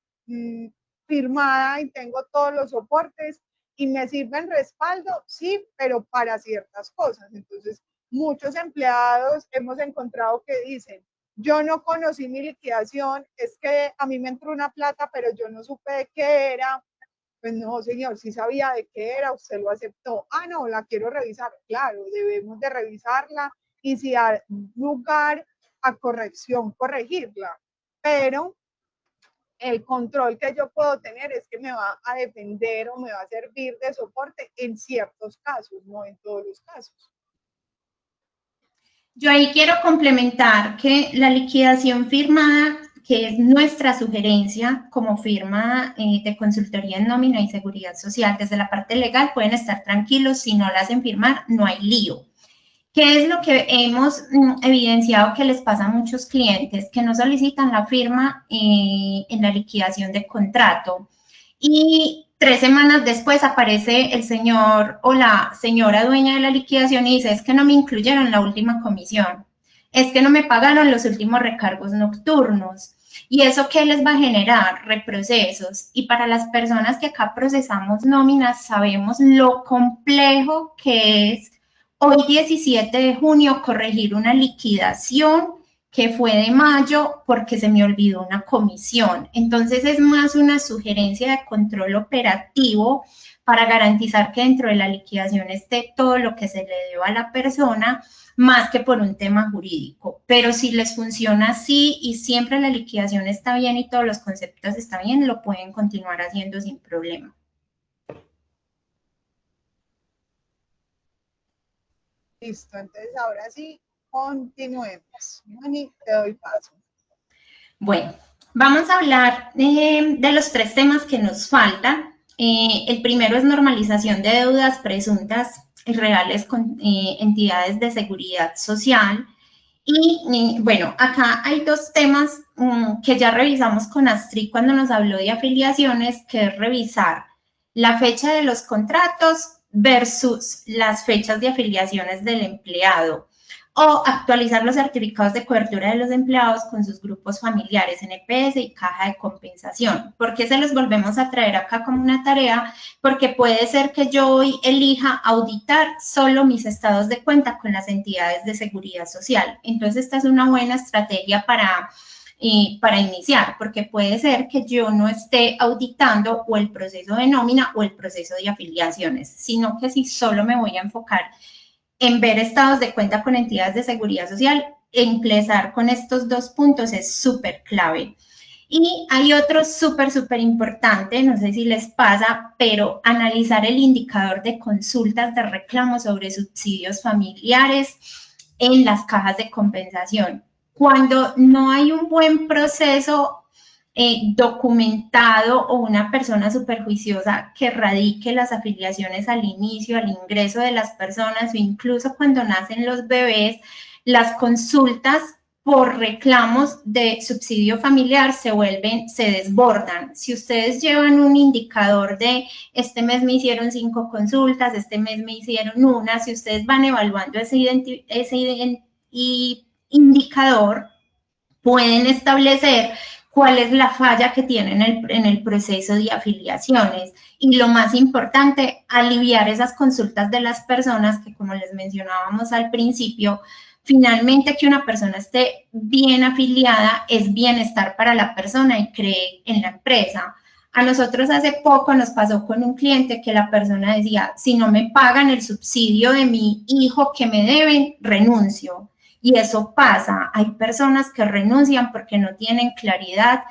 firmada y tengo todos los soportes y me sirven respaldo, sí, pero para ciertas cosas. Entonces, muchos empleados hemos encontrado que dicen, yo no conocí mi liquidación, es que a mí me entró una plata, pero yo no supe de qué era. Pues no, señor, si sabía de qué era, usted lo aceptó. Ah, no, la quiero revisar. Claro, debemos de revisarla y si hay lugar a corrección, corregirla. Pero el control que yo puedo tener es que me va a defender o me va a servir de soporte en ciertos casos, no en todos los casos. Yo ahí quiero complementar que la liquidación firmada, que es nuestra sugerencia como firma de consultoría en nómina y seguridad social, desde la parte legal pueden estar tranquilos, si no la hacen firmar no hay lío. ¿Qué es lo que hemos evidenciado que les pasa a muchos clientes que no solicitan la firma en la liquidación de contrato? Y 3 semanas después aparece el señor o la señora dueña de la liquidación y dice, es que no me incluyeron la última comisión, es que no me pagaron los últimos recargos nocturnos. ¿Y eso qué les va a generar? Reprocesos. Y para las personas que acá procesamos nóminas, sabemos lo complejo que es hoy 17 de junio corregir una liquidación que fue de mayo porque se me olvidó una comisión. Entonces es más una sugerencia de control operativo para garantizar que dentro de la liquidación esté todo lo que se le deba a la persona, más que por un tema jurídico. Pero si les funciona así y siempre la liquidación está bien y todos los conceptos están bien, lo pueden continuar haciendo sin problema. Listo, entonces ahora sí, continuemos. Moni, te doy paso. Bueno, vamos a hablar de los 3 temas que nos faltan. El primero es normalización de deudas presuntas y reales con entidades de seguridad social. Y bueno, acá hay 2 temas que ya revisamos con Astrid cuando nos habló de afiliaciones, que es revisar la fecha de los contratos versus las fechas de afiliaciones del empleado o actualizar los certificados de cobertura de los empleados con sus grupos familiares, NPS y caja de compensación. ¿Por qué se los volvemos a traer acá como una tarea? Porque puede ser que yo hoy elija auditar solo mis estados de cuenta con las entidades de seguridad social. Entonces, esta es una buena estrategia para iniciar, porque puede ser que yo no esté auditando o el proceso de nómina o el proceso de afiliaciones, sino que si solo me voy a enfocar en ver estados de cuenta con entidades de seguridad social, empezar con estos 2 puntos es súper clave. Y hay otro súper importante, no sé si les pasa, pero analizar el indicador de consultas de reclamos sobre subsidios familiares en las cajas de compensación. Cuando no hay un buen proceso documentado o una persona superjuiciosa que radique las afiliaciones al inicio, al ingreso de las personas o incluso cuando nacen los bebés, las consultas por reclamos de subsidio familiar se desbordan. Si ustedes llevan un indicador de este mes me hicieron 5 consultas, este mes me hicieron una, si ustedes van evaluando ese indicador, pueden establecer cuál es la falla que tienen en el proceso de afiliaciones. Y lo más importante, aliviar esas consultas de las personas que, como les mencionábamos al principio, finalmente que una persona esté bien afiliada es bienestar para la persona y cree en la empresa. A nosotros hace poco nos pasó con un cliente que la persona decía, si no me pagan el subsidio de mi hijo que me deben, renuncio. Y eso pasa, hay personas que renuncian porque no tienen claridad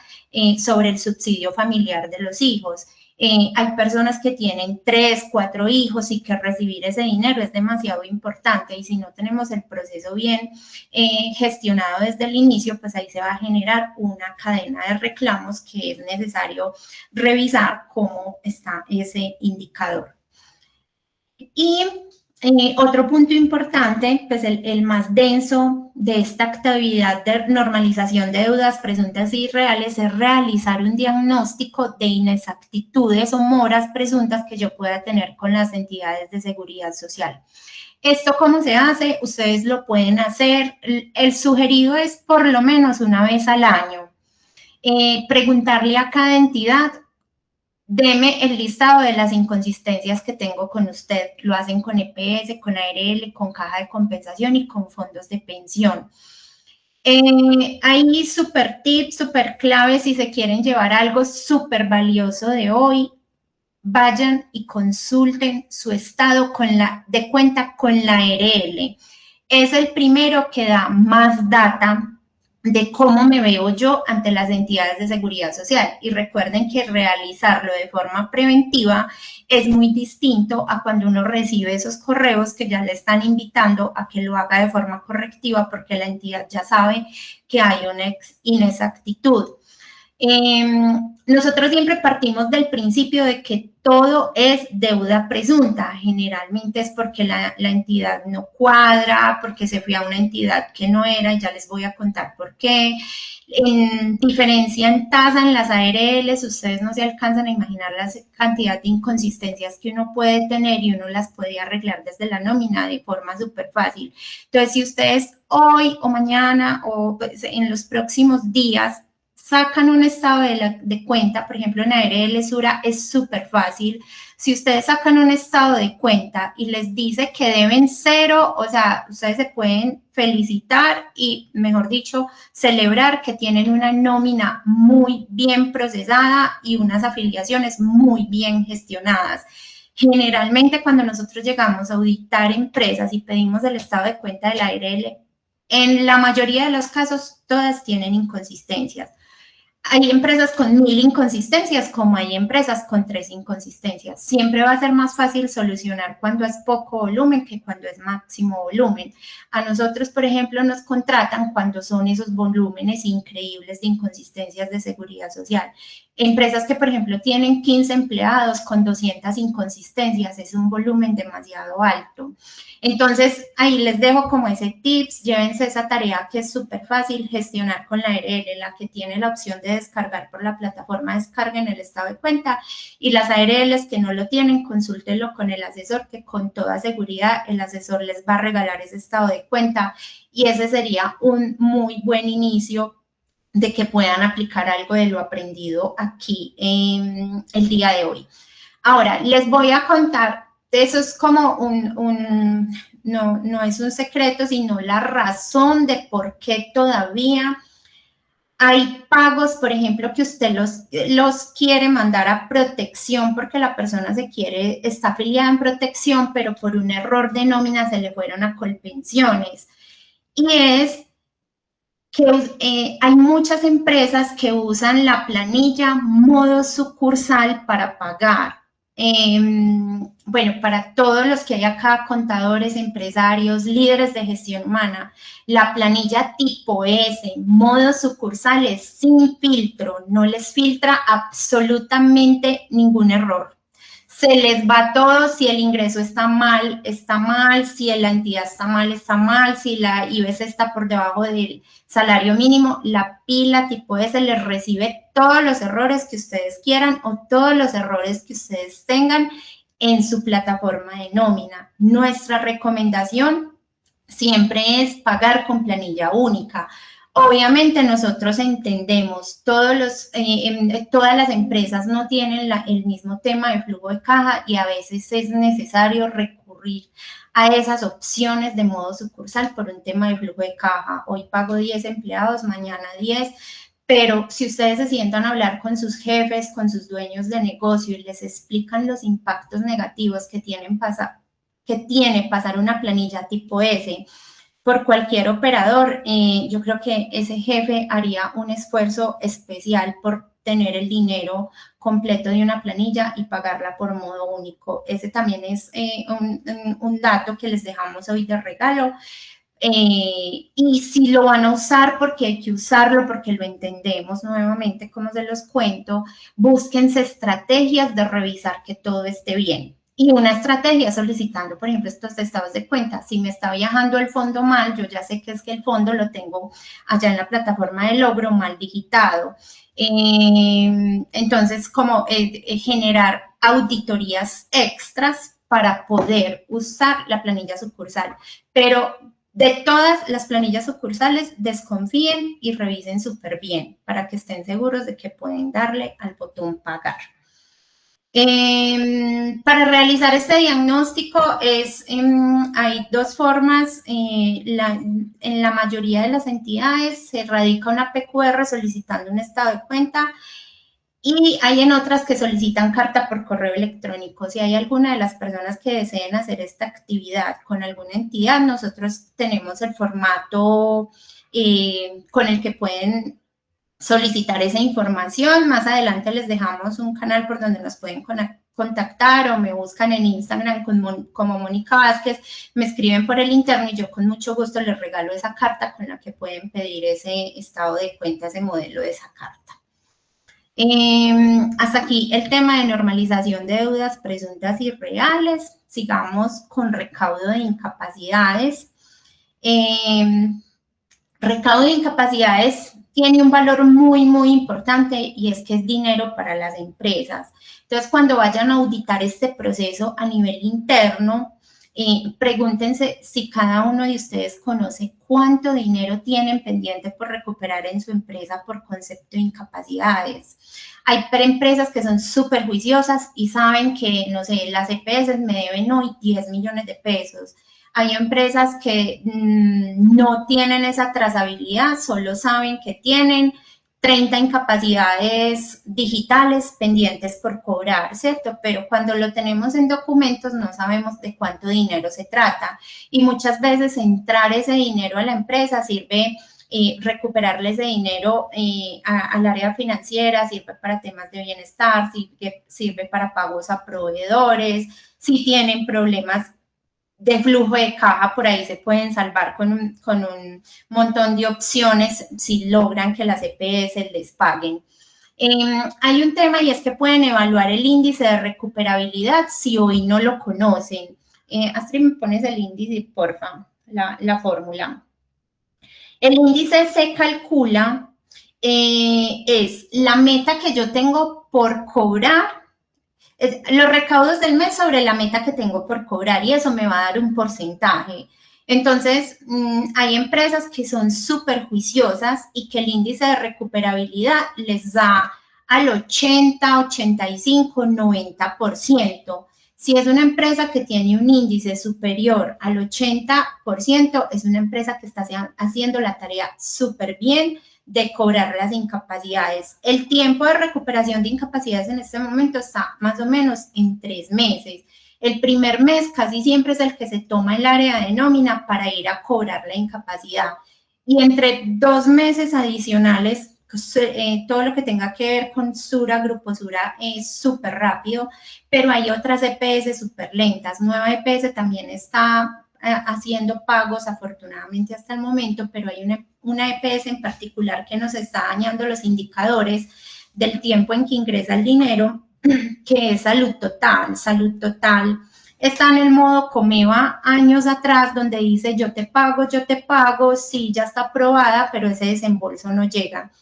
sobre el subsidio familiar de los hijos. Hay personas que tienen 3, 4 hijos y que recibir ese dinero es demasiado importante y si no tenemos el proceso bien gestionado desde el inicio, pues ahí se va a generar una cadena de reclamos que es necesario revisar cómo está ese indicador. Y otro punto importante, pues el más denso de esta actividad de normalización de deudas presuntas e irreales es realizar un diagnóstico de inexactitudes o moras presuntas que yo pueda tener con las entidades de seguridad social. ¿Esto cómo se hace? Ustedes lo pueden hacer. El sugerido es por lo menos una vez al año. Preguntarle a cada entidad, deme el listado de las inconsistencias que tengo con usted. Lo hacen con EPS, con ARL, con caja de compensación y con fondos de pensión. Hay súper tips, súper claves si se quieren llevar algo súper valioso de hoy. Vayan y consulten su estado de cuenta con la ARL. Es el primero que da más data de cómo me veo yo ante las entidades de seguridad social. Y recuerden que realizarlo de forma preventiva es muy distinto a cuando uno recibe esos correos que ya le están invitando a que lo haga de forma correctiva porque la entidad ya sabe que hay una inexactitud. Nosotros siempre partimos del principio de que todo es deuda presunta. Generalmente es porque la entidad no cuadra, porque se fue a una entidad que no era, y ya les voy a contar por qué. En diferencia en tasa en las ARLs, ustedes no se alcanzan a imaginar la cantidad de inconsistencias que uno puede tener y uno las puede arreglar desde la nómina de forma súper fácil. Entonces, si ustedes hoy o mañana o pues, en los próximos días sacan un estado de cuenta, por ejemplo, en ARL Sura es súper fácil. Si ustedes sacan un estado de cuenta y les dice que deben 0, o sea, ustedes se pueden felicitar y, mejor dicho, celebrar que tienen una nómina muy bien procesada y unas afiliaciones muy bien gestionadas. Generalmente, cuando nosotros llegamos a auditar empresas y pedimos el estado de cuenta de la ARL, en la mayoría de los casos, todas tienen inconsistencias. Hay empresas con 1000 inconsistencias como hay empresas con 3 inconsistencias. Siempre va a ser más fácil solucionar cuando es poco volumen que cuando es máximo volumen. A nosotros, por ejemplo, nos contratan cuando son esos volúmenes increíbles de inconsistencias de seguridad social. Empresas que, por ejemplo, tienen 15 empleados con 200 inconsistencias, es un volumen demasiado alto. Entonces, ahí les dejo como ese tips, llévense esa tarea que es súper fácil, gestionar con la ARL, la que tiene la opción de descargar por la plataforma, descarguen el estado de cuenta, y las ARLs que no lo tienen, consúltenlo con el asesor, que con toda seguridad el asesor les va a regalar ese estado de cuenta, y ese sería un muy buen inicio de que puedan aplicar algo de lo aprendido aquí el día de hoy. Ahora, les voy a contar, eso es como no es un secreto, sino la razón de por qué todavía hay pagos, por ejemplo, que usted los quiere mandar a protección porque la persona está afiliada en protección, pero por un error de nómina se le fueron a Colpensiones. Y es que hay muchas empresas que usan la planilla modo sucursal para pagar. Bueno, para todos los que hay acá, contadores, empresarios, líderes de gestión humana, la planilla tipo S, modo sucursal es sin filtro, no les filtra absolutamente ningún error. Se les va todo, si el ingreso está mal, si la entidad está mal, si la IBC está por debajo del salario mínimo, la pila tipo S les recibe todos los errores que ustedes quieran o todos los errores que ustedes tengan en su plataforma de nómina. Nuestra recomendación siempre es pagar con planilla única. Obviamente nosotros entendemos, todas las empresas no tienen el mismo tema de flujo de caja y a veces es necesario recurrir a esas opciones de modo sucursal por un tema de flujo de caja. Hoy pago 10 empleados, mañana 10, pero si ustedes se sientan a hablar con sus jefes, con sus dueños de negocio y les explican los impactos negativos que tiene pasar una planilla tipo S por cualquier operador, yo creo que ese jefe haría un esfuerzo especial por tener el dinero completo de una planilla y pagarla por modo único. Ese también es un dato que les dejamos hoy de regalo. Y si lo van a usar, porque hay que usarlo, porque lo entendemos nuevamente, como se los cuento, búsquense estrategias de revisar que todo esté bien. Y una estrategia solicitando, por ejemplo, estos estados de cuenta. Si me está viajando el fondo mal, yo ya sé que es que el fondo lo tengo allá en la plataforma de logro mal digitado. Entonces, como generar auditorías extras para poder usar la planilla sucursal. Pero de todas las planillas sucursales, desconfíen y revisen súper bien para que estén seguros de que pueden darle al botón pagar. Para realizar este diagnóstico hay dos formas. En la mayoría de las entidades se radica una PQR solicitando un estado de cuenta y hay en otras que solicitan carta por correo electrónico. Si hay alguna de las personas que deseen hacer esta actividad con alguna entidad, nosotros tenemos el formato con el que pueden solicitar esa información. Más adelante les dejamos un canal por donde nos pueden contactar o me buscan en Instagram como Mónica Vázquez, me escriben por el interno y yo con mucho gusto les regalo esa carta con la que pueden pedir ese estado de cuenta, ese modelo de esa carta. Hasta aquí el tema de normalización de deudas presuntas y reales. Sigamos con recaudo de incapacidades. Recaudo de incapacidades tiene un valor muy, muy importante y es que es dinero para las empresas. Entonces, cuando vayan a auditar este proceso a nivel interno, pregúntense si cada uno de ustedes conoce cuánto dinero tienen pendiente por recuperar en su empresa por concepto de incapacidades. Hay empresas que son súper juiciosas y saben que, no sé, las EPS me deben hoy 10 millones de pesos. Hay empresas que no tienen esa trazabilidad, solo saben que tienen 30 incapacidades digitales pendientes por cobrar, ¿cierto? Pero cuando lo tenemos en documentos no sabemos de cuánto dinero se trata y muchas veces entrar ese dinero a la empresa sirve recuperarle ese dinero al área financiera, sirve para temas de bienestar, sirve para pagos a proveedores, si tienen problemas de flujo de caja, por ahí se pueden salvar con un montón de opciones si logran que las EPS les paguen. Hay un tema y es que pueden evaluar el índice de recuperabilidad si hoy no lo conocen. Astrid, ¿me pones el índice, porfa? La fórmula. El índice se calcula, es la meta que yo tengo por cobrar, los recaudos del mes sobre la meta que tengo por cobrar y eso me va a dar un porcentaje. Entonces, hay empresas que son súper juiciosas y que el índice de recuperabilidad les da al 80, 85, 90%. Si es una empresa que tiene un índice superior al 80%, es una empresa que está haciendo la tarea súper bien de cobrar las incapacidades. El tiempo de recuperación de incapacidades en este momento está más o menos en 3 meses. El primer mes casi siempre es el que se toma el área de nómina para ir a cobrar la incapacidad. Y entre 2 meses adicionales, todo lo que tenga que ver con Sura, Grupo Sura es súper rápido, pero hay otras EPS súper lentas. Nueva EPS también está haciendo pagos afortunadamente hasta el momento, pero hay una EPS en particular que nos está dañando los indicadores del tiempo en que ingresa el dinero, que es Salud Total. Salud Total está en el modo Comeva años atrás, donde dice yo te pago, sí, ya está aprobada, pero ese desembolso no llega.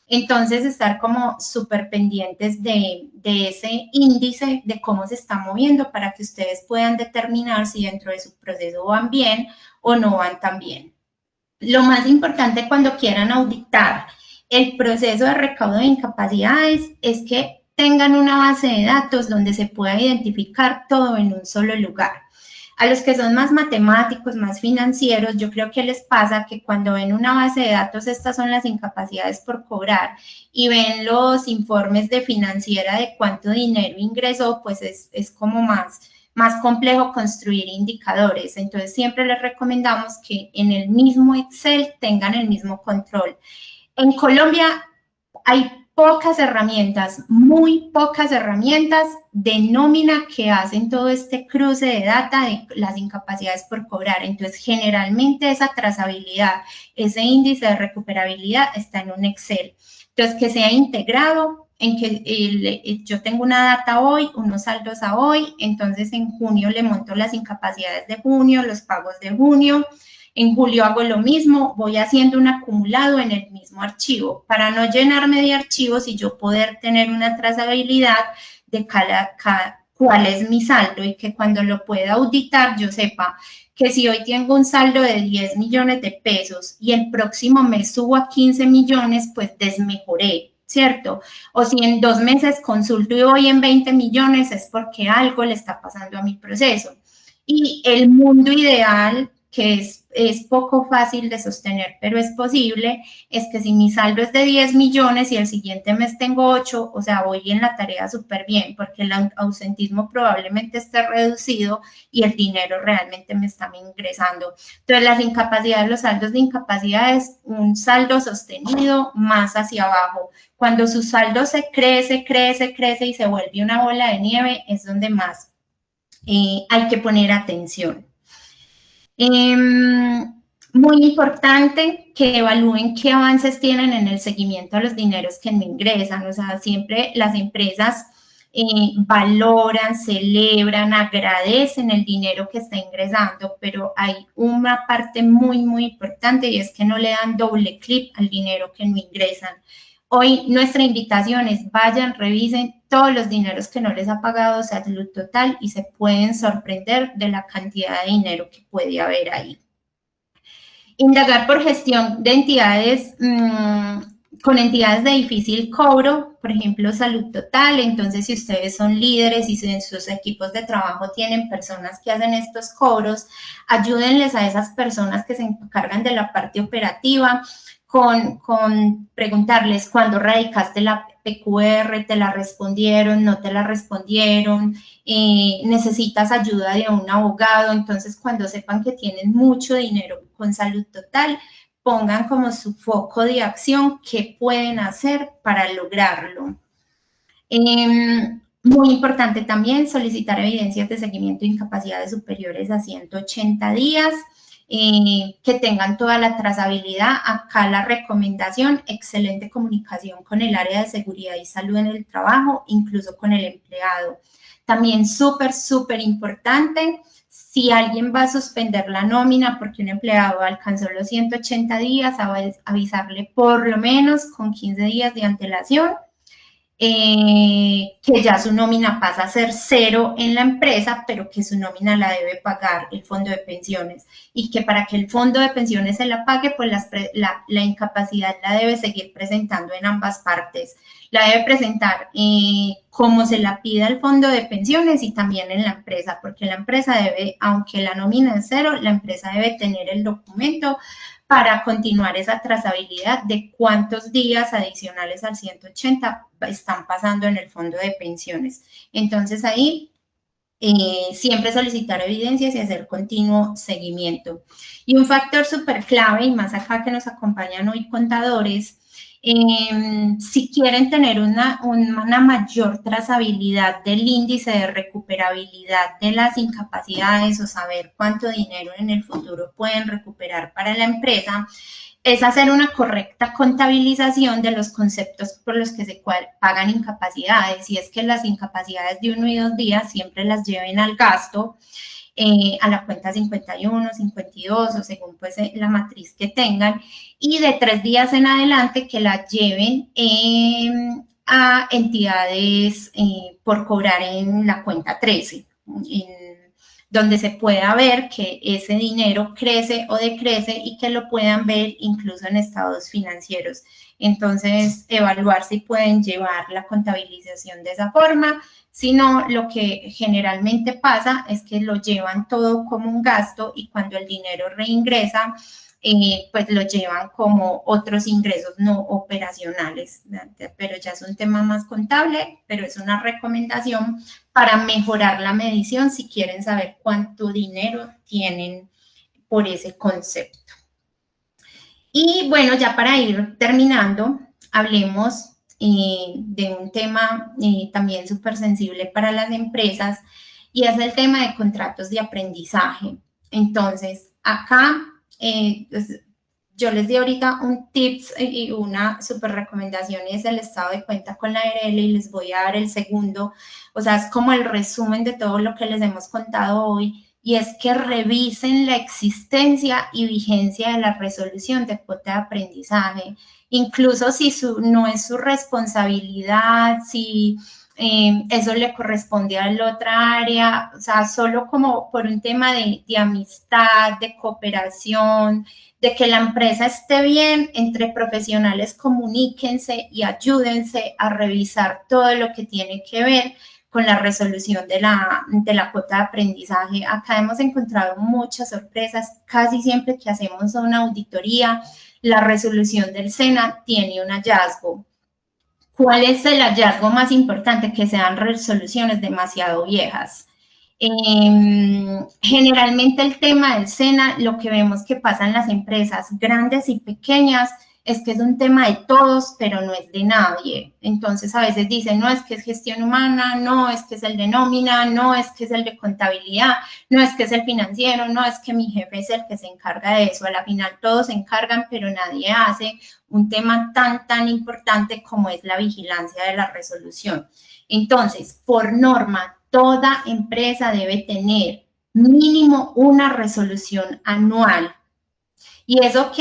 Entonces, estar como súper pendientes de ese índice, de cómo se está moviendo para que ustedes puedan determinar si dentro de su proceso van bien o no van tan bien. Lo más importante cuando quieran auditar el proceso de recaudo de incapacidades es que tengan una base de datos donde se pueda identificar todo en un solo lugar. A los que son más matemáticos, más financieros, yo creo que les pasa que cuando ven una base de datos, estas son las incapacidades por cobrar, y ven los informes de financiera de cuánto dinero ingresó, pues es como más complejo construir indicadores. Entonces, siempre les recomendamos que en el mismo Excel tengan el mismo control. En Colombia hay pocas herramientas, muy pocas herramientas de nómina que hacen todo este cruce de data de las incapacidades por cobrar. Entonces, generalmente esa trazabilidad, ese índice de recuperabilidad está en un Excel. Entonces, que sea integrado en que yo tengo una data hoy, unos saldos a hoy, entonces en junio le monto las incapacidades de junio, los pagos de junio, en julio hago lo mismo, voy haciendo un acumulado en el mismo archivo para no llenarme de archivos y yo poder tener una trazabilidad de cuál es mi saldo, y que cuando lo pueda auditar yo sepa que si hoy tengo un saldo de 10 millones de pesos y el próximo mes subo a 15 millones, pues desmejoré, ¿cierto? O si en 2 meses consulto y voy en 20 millones, es porque algo le está pasando a mi proceso. Y el mundo ideal, que es poco fácil de sostener, pero es posible, es que si mi saldo es de 10 millones y el siguiente mes tengo 8, o sea, voy en la tarea súper bien, porque el ausentismo probablemente esté reducido y el dinero realmente me está ingresando. Entonces, las incapacidades, los saldos de incapacidad es un saldo sostenido más hacia abajo. Cuando su saldo se crece y se vuelve una bola de nieve, es donde más hay que poner atención. Muy importante que evalúen qué avances tienen en el seguimiento a los dineros que me ingresan. O sea, siempre las empresas valoran, celebran, agradecen el dinero que está ingresando, pero hay una parte muy, muy importante, y es que no le dan doble clic al dinero que no ingresan. Hoy nuestra invitación es: vayan, revisen todos los dineros que no les ha pagado Salud Total y se pueden sorprender de la cantidad de dinero que puede haber ahí. Indagar por gestión de entidades con entidades de difícil cobro, por ejemplo, Salud Total. Entonces, si ustedes son líderes y si en sus equipos de trabajo tienen personas que hacen estos cobros, ayúdenles a esas personas que se encargan de la parte operativa con preguntarles: ¿cuándo radicaste la PQR? ¿Te la respondieron? ¿No te la respondieron? ¿Necesitas ayuda de un abogado? Entonces, cuando sepan que tienen mucho dinero con Salud Total, pongan como su foco de acción qué pueden hacer para lograrlo. Muy importante también solicitar evidencias de seguimiento de incapacidades superiores a 180 días. Que tengan toda la trazabilidad. Acá la recomendación: excelente comunicación con el área de seguridad y salud en el trabajo, incluso con el empleado. También súper, súper importante, si alguien va a suspender la nómina porque un empleado alcanzó los 180 días, avisarle por lo menos con 15 días de antelación. Que ya su nómina pasa a ser 0 en la empresa, pero que su nómina la debe pagar el fondo de pensiones, y que para que el fondo de pensiones se la pague, pues la incapacidad la debe seguir presentando en ambas partes. La debe presentar como se la pida el fondo de pensiones y también en la empresa, porque la empresa debe, aunque la nómina es 0, la empresa debe tener el documento para continuar esa trazabilidad de cuántos días adicionales al 180 están pasando en el fondo de pensiones. Entonces, ahí siempre solicitar evidencias y hacer continuo seguimiento. Y un factor súper clave, y más acá que nos acompañan hoy contadores, si quieren tener una mayor trazabilidad del índice de recuperabilidad de las incapacidades, o saber cuánto dinero en el futuro pueden recuperar para la empresa, es hacer una correcta contabilización de los conceptos por los que se pagan incapacidades. Y es que las incapacidades de 1 y 2 días siempre las lleven al gasto, a la cuenta 51, 52 o según pues la matriz que tengan, y de 3 días en adelante que la lleven a entidades por cobrar en la cuenta 13, donde se pueda ver que ese dinero crece o decrece y que lo puedan ver incluso en estados financieros. Entonces, evaluar si pueden llevar la contabilización de esa forma. Si no, lo que generalmente pasa es que lo llevan todo como un gasto y cuando el dinero reingresa, pues lo llevan como otros ingresos no operacionales, pero ya es un tema más contable, pero es una recomendación para mejorar la medición si quieren saber cuánto dinero tienen por ese concepto. Y bueno, ya para ir terminando, hablemos de un tema también súper sensible para las empresas y es el tema de contratos de aprendizaje. Entonces, acá pues, yo les di ahorita un tips y una súper recomendación y es el estado de cuenta con la ARL y les voy a dar el segundo, o sea, es como el resumen de todo lo que les hemos contado hoy y es que revisen la existencia y vigencia de la resolución de cuota de aprendizaje, incluso si no es su responsabilidad, si eso le corresponde a la otra área, o sea, solo como por un tema de amistad, de cooperación, de que la empresa esté bien, entre profesionales comuníquense y ayúdense a revisar todo lo que tiene que ver con la resolución de la cuota de aprendizaje. Acá hemos encontrado muchas sorpresas, casi siempre que hacemos una auditoría, la resolución del SENA tiene un hallazgo. ¿Cuál es el hallazgo más importante? Que sean resoluciones demasiado viejas. Generalmente el tema del SENA, lo que vemos que pasa en las empresas grandes y pequeñas, es que es un tema de todos, pero no es de nadie. Entonces a veces dicen, no, es que es gestión humana, no, es que es el de nómina, no, es que es el de contabilidad, no, es que es el financiero, no, es que mi jefe es el que se encarga de eso. A la final todos se encargan, pero nadie hace un tema tan importante como es la vigilancia de la resolución. Entonces, por norma, toda empresa debe tener mínimo una resolución anual. Y eso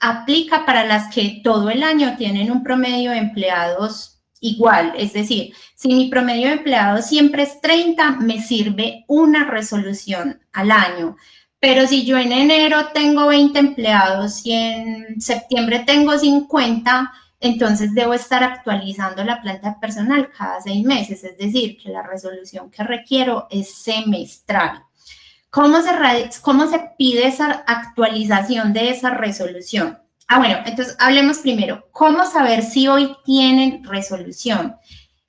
aplica para las que todo el año tienen un promedio de empleados igual. Es decir, si mi promedio de empleados siempre es 30, me sirve una resolución al año. Pero si yo en enero tengo 20 empleados y en septiembre tengo 50, entonces debo estar actualizando la planta de personal cada 6 meses. Es decir, que la resolución que requiero es semestral. ¿Cómo se pide esa actualización de esa resolución? Bueno, entonces hablemos primero. ¿Cómo saber si hoy tienen resolución?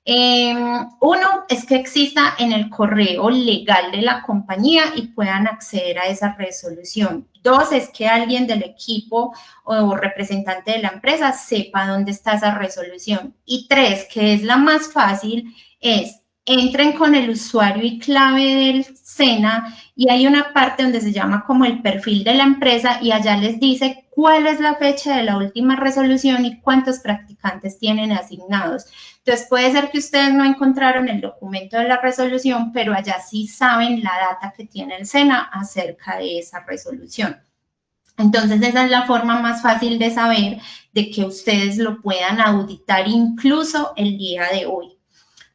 Uno es que exista en el correo legal de la compañía y puedan acceder a esa resolución. Dos es que alguien del equipo o representante de la empresa sepa dónde está esa resolución. Y tres, que es la más fácil, es entren con el usuario y clave del SENA y hay una parte donde se llama como el perfil de la empresa y allá les dice cuál es la fecha de la última resolución y cuántos practicantes tienen asignados. Entonces puede ser que ustedes no encontraron el documento de la resolución, pero allá sí saben la data que tiene el SENA acerca de esa resolución. Entonces esa es la forma más fácil de saber de que ustedes lo puedan auditar incluso el día de hoy.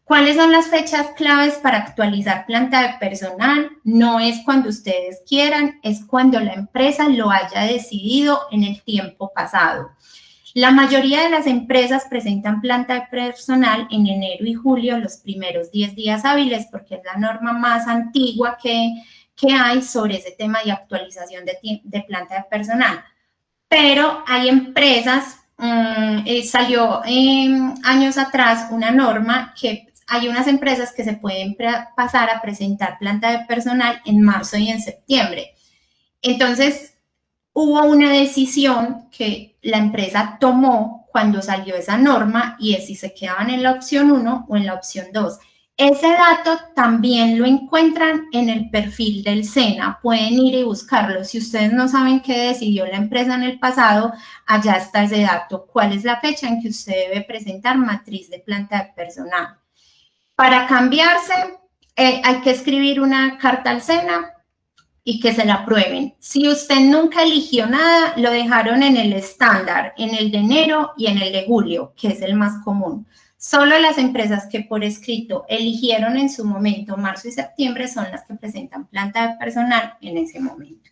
¿Cuáles son las fechas claves para actualizar planta de personal? No es cuando ustedes quieran, es cuando la empresa lo haya decidido en el tiempo pasado. La mayoría de las empresas presentan planta de personal en enero y julio, los primeros 10 días hábiles, porque es la norma más antigua que hay sobre ese tema de actualización de planta de personal. Pero hay empresas, salió años atrás una norma que hay unas empresas que se pueden pasar a presentar planta de personal en marzo y en septiembre. Entonces, hubo una decisión que la empresa tomó cuando salió esa norma y es si se quedaban en la opción 1 o en la opción 2. Ese dato también lo encuentran en el perfil del SENA, pueden ir y buscarlo. Si ustedes no saben qué decidió la empresa en el pasado, allá está ese dato. ¿Cuál es la fecha en que usted debe presentar matriz de planta de personal? Para cambiarse, hay que escribir una carta al SENA y que se la aprueben. Si usted nunca eligió nada, lo dejaron en el estándar, en el de enero y en el de julio, que es el más común. Solo las empresas que por escrito eligieron en su momento marzo y septiembre son las que presentan planta de personal en ese momento.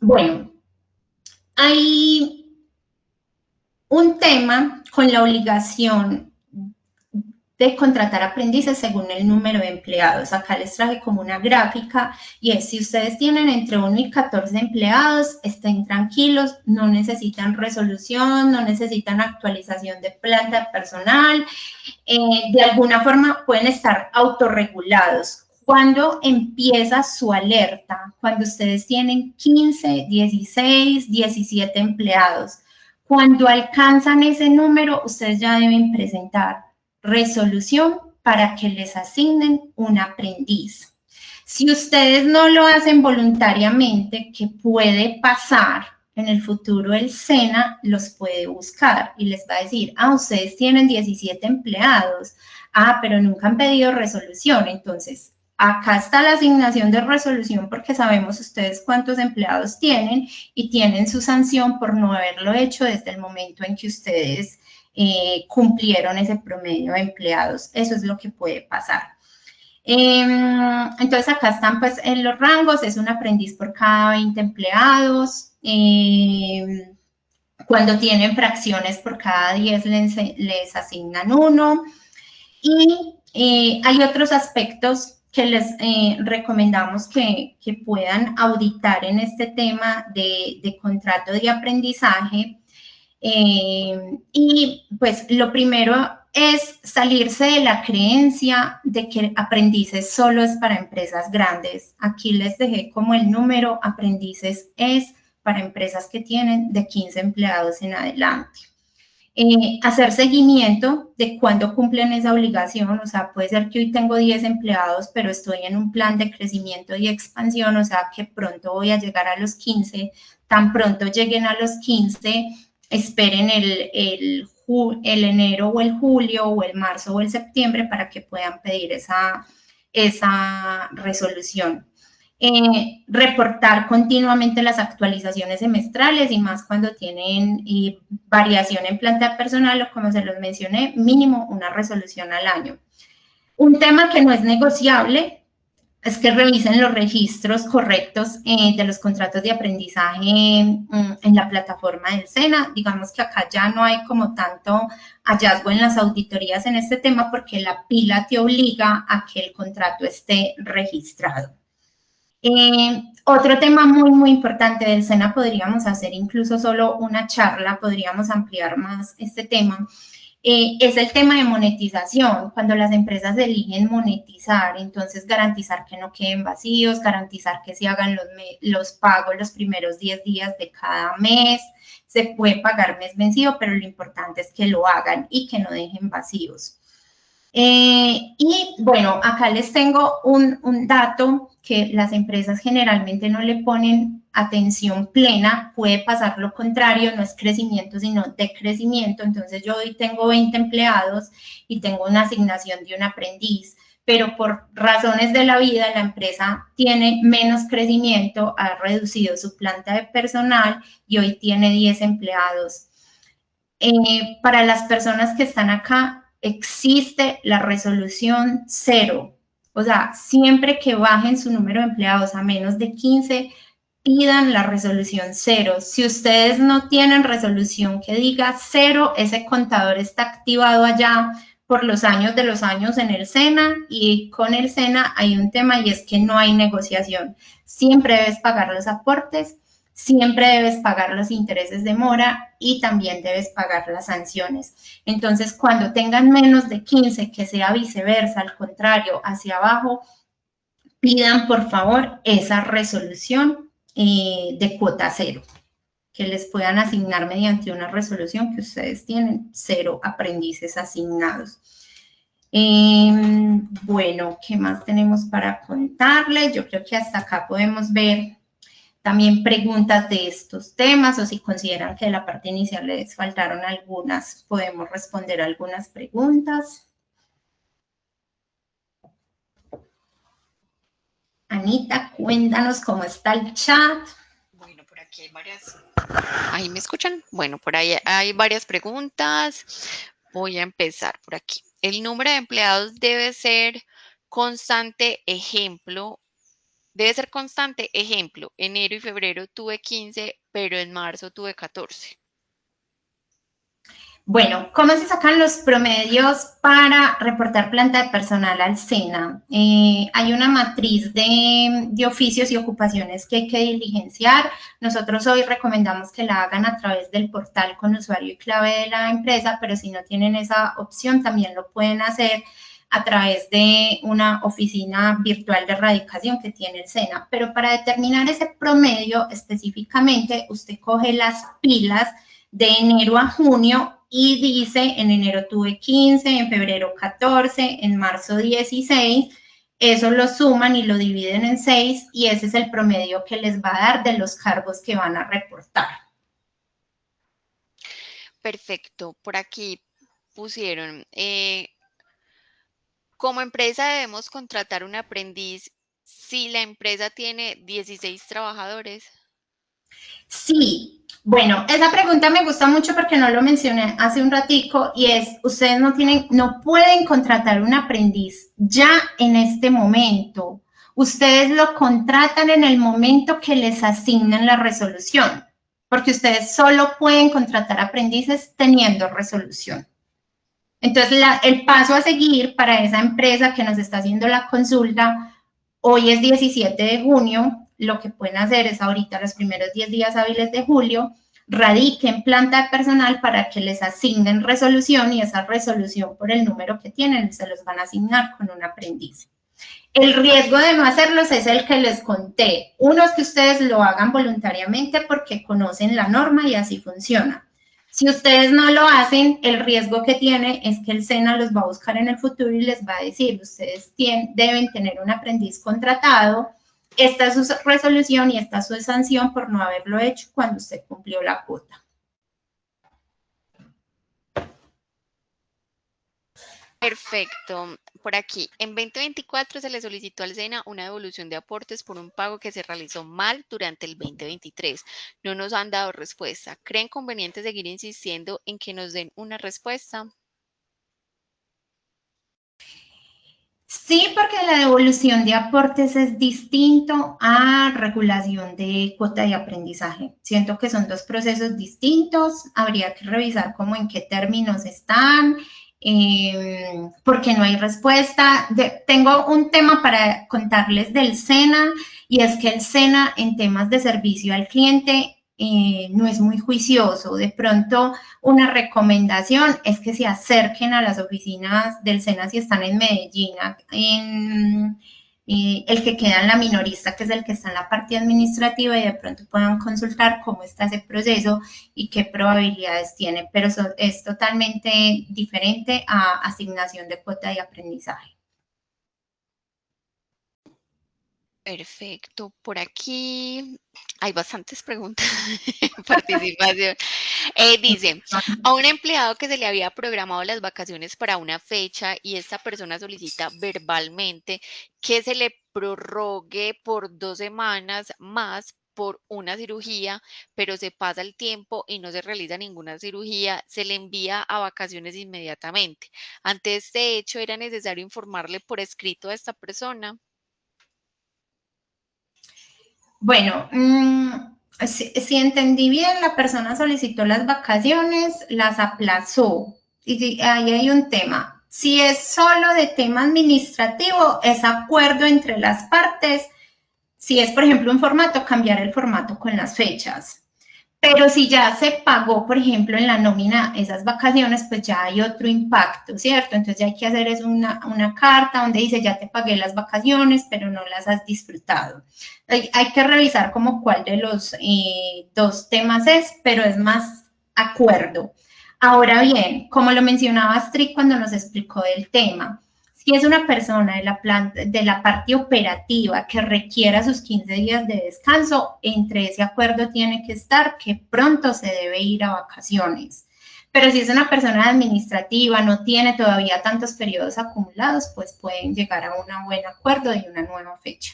Bueno, hay un tema con la obligación de contratar aprendices según el número de empleados. Acá les traje como una gráfica y es, si ustedes tienen entre 1 y 14 empleados, estén tranquilos, no necesitan resolución, no necesitan actualización de planta de personal, de alguna forma pueden estar autorregulados. ¿Cuándo empieza su alerta? Cuando ustedes tienen 15, 16, 17 empleados. Cuando alcanzan ese número, ustedes ya deben presentar resolución para que les asignen un aprendiz. Si ustedes no lo hacen voluntariamente, ¿qué puede pasar? En el futuro el SENA los puede buscar y les va a decir, ustedes tienen 17 empleados, pero nunca han pedido resolución. Entonces, acá está la asignación de resolución porque sabemos ustedes cuántos empleados tienen y tienen su sanción por no haberlo hecho desde el momento en que ustedes cumplieron ese promedio de empleados. Eso es lo que puede pasar. Entonces acá están pues en los rangos, es un aprendiz por cada 20 empleados. Cuando tienen fracciones por cada 10 les asignan 1. Y hay otros aspectos que les recomendamos que puedan auditar en este tema de contrato de aprendizaje. Y pues lo primero es salirse de la creencia de que aprendices solo es para empresas grandes. Aquí les dejé como el número, aprendices es para empresas que tienen de 15 empleados en adelante. Hacer seguimiento de cuándo cumplen esa obligación, o sea, puede ser que hoy tengo 10 empleados, pero estoy en un plan de crecimiento y expansión, o sea, que pronto voy a llegar a los 15, tan pronto lleguen a los 15, esperen el enero o el julio o el marzo o el septiembre para que puedan pedir esa resolución. Reportar continuamente las actualizaciones semestrales y más cuando tienen variación en planta personal o como se los mencioné, mínimo una resolución al año. Un tema que no es negociable es que revisen los registros correctos de los contratos de aprendizaje en la plataforma del SENA. Digamos que acá ya no hay como tanto hallazgo en las auditorías en este tema porque la pila te obliga a que el contrato esté registrado. Otro tema muy, muy importante del SENA, podríamos hacer incluso solo una charla, podríamos ampliar más este tema, es el tema de monetización. Cuando las empresas eligen monetizar, entonces garantizar que no queden vacíos, garantizar que se hagan los pagos los primeros 10 días de cada mes. Se puede pagar mes vencido, pero lo importante es que lo hagan y que no dejen vacíos. Y bueno, acá les tengo un dato que las empresas generalmente no le ponen atención plena, puede pasar lo contrario, no es crecimiento sino decrecimiento. Entonces yo hoy tengo 20 empleados y tengo una asignación de un aprendiz, pero por razones de la vida la empresa tiene menos crecimiento, ha reducido su planta de personal y hoy tiene 10 empleados. Para las personas que están acá, existe la resolución 0. O sea, siempre que bajen su número de empleados a menos de 15, pidan la resolución 0. Si ustedes no tienen resolución que diga 0, ese contador está activado allá por los años de los años en el SENA, y con el SENA hay un tema y es que no hay negociación. Siempre debes pagar los aportes, siempre debes pagar los intereses de mora y también debes pagar las sanciones. Entonces, cuando tengan menos de 15, que sea viceversa, al contrario, hacia abajo, pidan por favor esa resolución de cuota 0, que les puedan asignar mediante una resolución que ustedes tienen 0 aprendices asignados. Bueno, ¿qué más tenemos para contarles? Yo creo que hasta acá podemos ver también preguntas de estos temas, o si consideran que de la parte inicial les faltaron algunas, podemos responder algunas preguntas. Anita, cuéntanos cómo está el chat. Bueno, por aquí hay varias. ¿Ahí me escuchan? Bueno, por ahí hay varias preguntas. Voy a empezar por aquí. El número de empleados debe ser constante, ejemplo. Debe ser constante, ejemplo. Enero y febrero tuve 15, pero en marzo tuve 14. Bueno, ¿cómo se sacan los promedios para reportar planta de personal al SENA? Hay una matriz de oficios y ocupaciones que hay que diligenciar. Nosotros hoy recomendamos que la hagan a través del portal con usuario y clave de la empresa, pero si no tienen esa opción, también lo pueden hacer a través de una oficina virtual de erradicación que tiene el SENA. Pero para determinar ese promedio específicamente, usted coge las pilas de enero a junio y dice, en enero tuve 15, en febrero 14, en marzo 16, eso lo suman y lo dividen en 6 y ese es el promedio que les va a dar de los cargos que van a reportar. Perfecto, por aquí pusieron, como empresa debemos contratar un aprendiz si la empresa tiene 16 trabajadores. Sí, bueno, esa pregunta me gusta mucho porque no lo mencioné hace un ratico y es, ustedes no pueden contratar un aprendiz ya en este momento. Ustedes lo contratan en el momento que les asignan la resolución, porque ustedes solo pueden contratar aprendices teniendo resolución. Entonces, el paso a seguir para esa empresa que nos está haciendo la consulta, hoy es 17 de junio, lo que pueden hacer es ahorita los primeros 10 días hábiles de julio, radiquen planta de personal para que les asignen resolución y esa resolución por el número que tienen se los van a asignar con un aprendiz. El riesgo de no hacerlos es el que les conté. Uno es que ustedes lo hagan voluntariamente porque conocen la norma y así funciona. Si ustedes no lo hacen, el riesgo que tiene es que el SENA los va a buscar en el futuro y les va a decir, ustedes deben tener un aprendiz contratado, esta es su resolución y esta es su sanción por no haberlo hecho cuando usted cumplió la cuota. Perfecto. Por aquí, en 2024 se le solicitó al SENA una devolución de aportes por un pago que se realizó mal durante el 2023. No nos han dado respuesta. ¿Creen conveniente seguir insistiendo en que nos den una respuesta? Sí, porque la devolución de aportes es distinto a regulación de cuota de aprendizaje. Siento que son dos procesos distintos. Habría que revisar cómo en qué términos están, porque no hay respuesta. Tengo un tema para contarles del SENA y es que el SENA en temas de servicio al cliente no es muy juicioso. De pronto, una recomendación es que se acerquen a las oficinas del SENA si están en Medellín, el que queda en la minorista, que es el que está en la parte administrativa, y de pronto puedan consultar cómo está ese proceso y qué probabilidades tiene, pero es totalmente diferente a asignación de cuota de aprendizaje. Perfecto. Por aquí hay bastantes preguntas en participación. Dice, a un empleado que se le había programado las vacaciones para una fecha y esta persona solicita verbalmente que se le prorrogue por 2 semanas más por una cirugía, pero se pasa el tiempo y no se realiza ninguna cirugía, se le envía a vacaciones inmediatamente. Ante este hecho, ¿era necesario informarle por escrito a esta persona? Bueno, si entendí bien, la persona solicitó las vacaciones, las aplazó. Y ahí hay un tema. Si es solo de tema administrativo, es acuerdo entre las partes. Si es, por ejemplo, un formato, cambiar el formato con las fechas. Pero si ya se pagó, por ejemplo, en la nómina esas vacaciones, pues ya hay otro impacto, ¿cierto? Entonces ya hay que hacer es una carta donde dice, ya te pagué las vacaciones, pero no las has disfrutado. Hay que revisar como cuál de los dos temas es, pero es más acuerdo. Ahora bien, como lo mencionaba Astrid cuando nos explicó el tema, si es una persona de la parte operativa que requiera sus 15 días de descanso, entre ese acuerdo tiene que estar que pronto se debe ir a vacaciones. Pero si es una persona administrativa, no tiene todavía tantos periodos acumulados, pues pueden llegar a un buen acuerdo y una nueva fecha.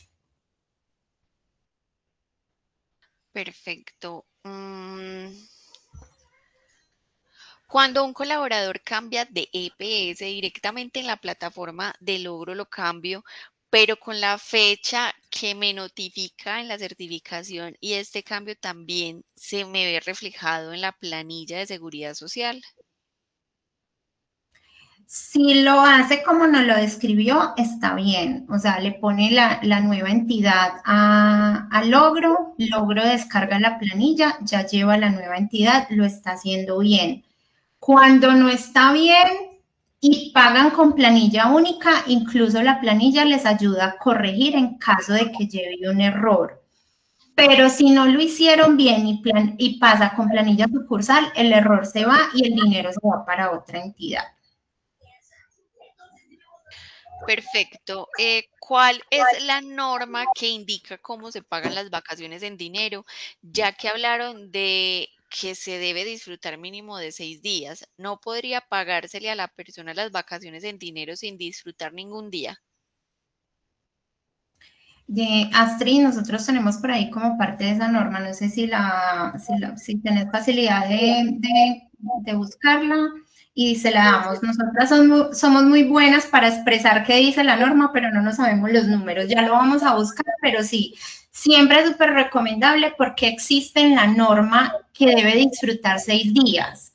Perfecto. Cuando un colaborador cambia de EPS directamente en la plataforma de Logro lo cambio, pero con la fecha que me notifica en la certificación y este cambio también se me ve reflejado en la planilla de seguridad social. Si lo hace como nos lo describió, está bien. O sea, le pone la nueva entidad a Logro, Logro descarga la planilla, ya lleva la nueva entidad, lo está haciendo bien. Cuando no está bien y pagan con planilla única, incluso la planilla les ayuda a corregir en caso de que lleve un error. Pero si no lo hicieron bien y pasa con planilla sucursal, el error se va y el dinero se va para otra entidad. Perfecto. ¿Cuál es la norma que indica cómo se pagan las vacaciones en dinero? Ya que hablaron de que se debe disfrutar mínimo de 6 días, ¿no podría pagársele a la persona las vacaciones en dinero sin disfrutar ningún día? Astrid, nosotros tenemos por ahí como parte de esa norma, no sé si tenés facilidad de buscarla y se la damos. Nosotras somos muy buenas para expresar qué dice la norma, pero no nos sabemos los números. Ya lo vamos a buscar, pero sí, siempre es súper recomendable porque existe en la norma que debe disfrutar 6 días.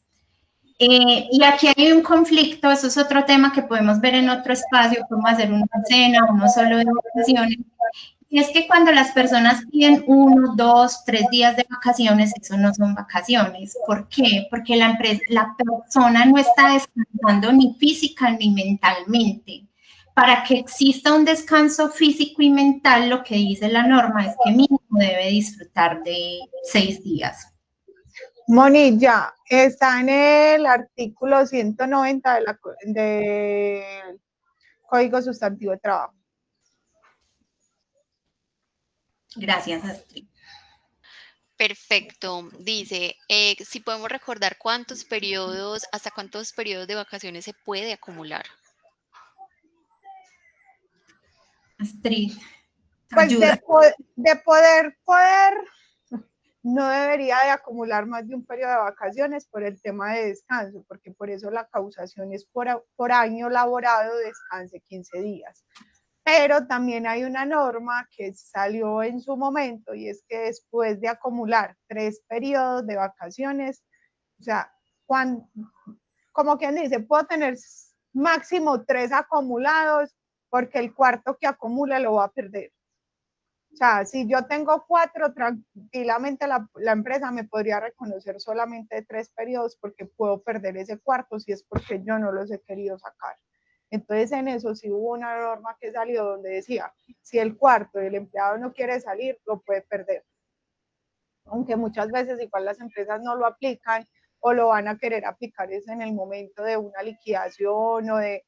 Y aquí hay un conflicto, eso es otro tema que podemos ver en otro espacio, cómo hacer una cena, uno solo de vacaciones. Y es que cuando las personas piden 1, 2, 3 días de vacaciones, eso no son vacaciones. ¿Por qué? Porque la persona no está descansando ni física ni mentalmente. Para que exista un descanso físico y mental, lo que dice la norma es que mínimo debe disfrutar de 6 días. Moni, ya está en el artículo 190 del Código Sustantivo de Trabajo. Gracias, Astrid. Perfecto. Dice, si podemos recordar hasta cuántos periodos de vacaciones se puede acumular. Astrid, Pues ayuda. de poder, no debería de acumular más de un periodo de vacaciones por el tema de descanso, porque por eso la causación es por año laborado descanse 15 días. Pero también hay una norma que salió en su momento y es que después de acumular 3 periodos de vacaciones, o sea, como quien dice, puedo tener máximo 3 acumulados porque el cuarto que acumula lo va a perder. O sea, si yo tengo 4, tranquilamente la empresa me podría reconocer solamente 3 periodos porque puedo perder ese cuarto si es porque yo no los he querido sacar. Entonces, en eso sí hubo una norma que salió donde decía, si el cuarto del empleado no quiere salir, lo puede perder. Aunque muchas veces igual las empresas no lo aplican o lo van a querer aplicar es en el momento de una liquidación o de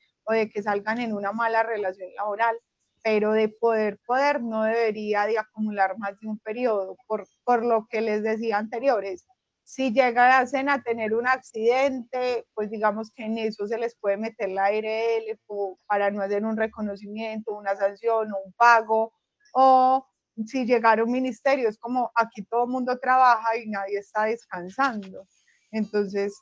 que salgan en una mala relación laboral, pero de poder no debería de acumular más de un periodo, por lo que les decía anteriores. Si llegasen a tener un accidente, pues digamos que en eso se les puede meter la ARL para no hacer un reconocimiento, una sanción o un pago, o si llegara un ministerio, es como aquí todo el mundo trabaja y nadie está descansando. Entonces,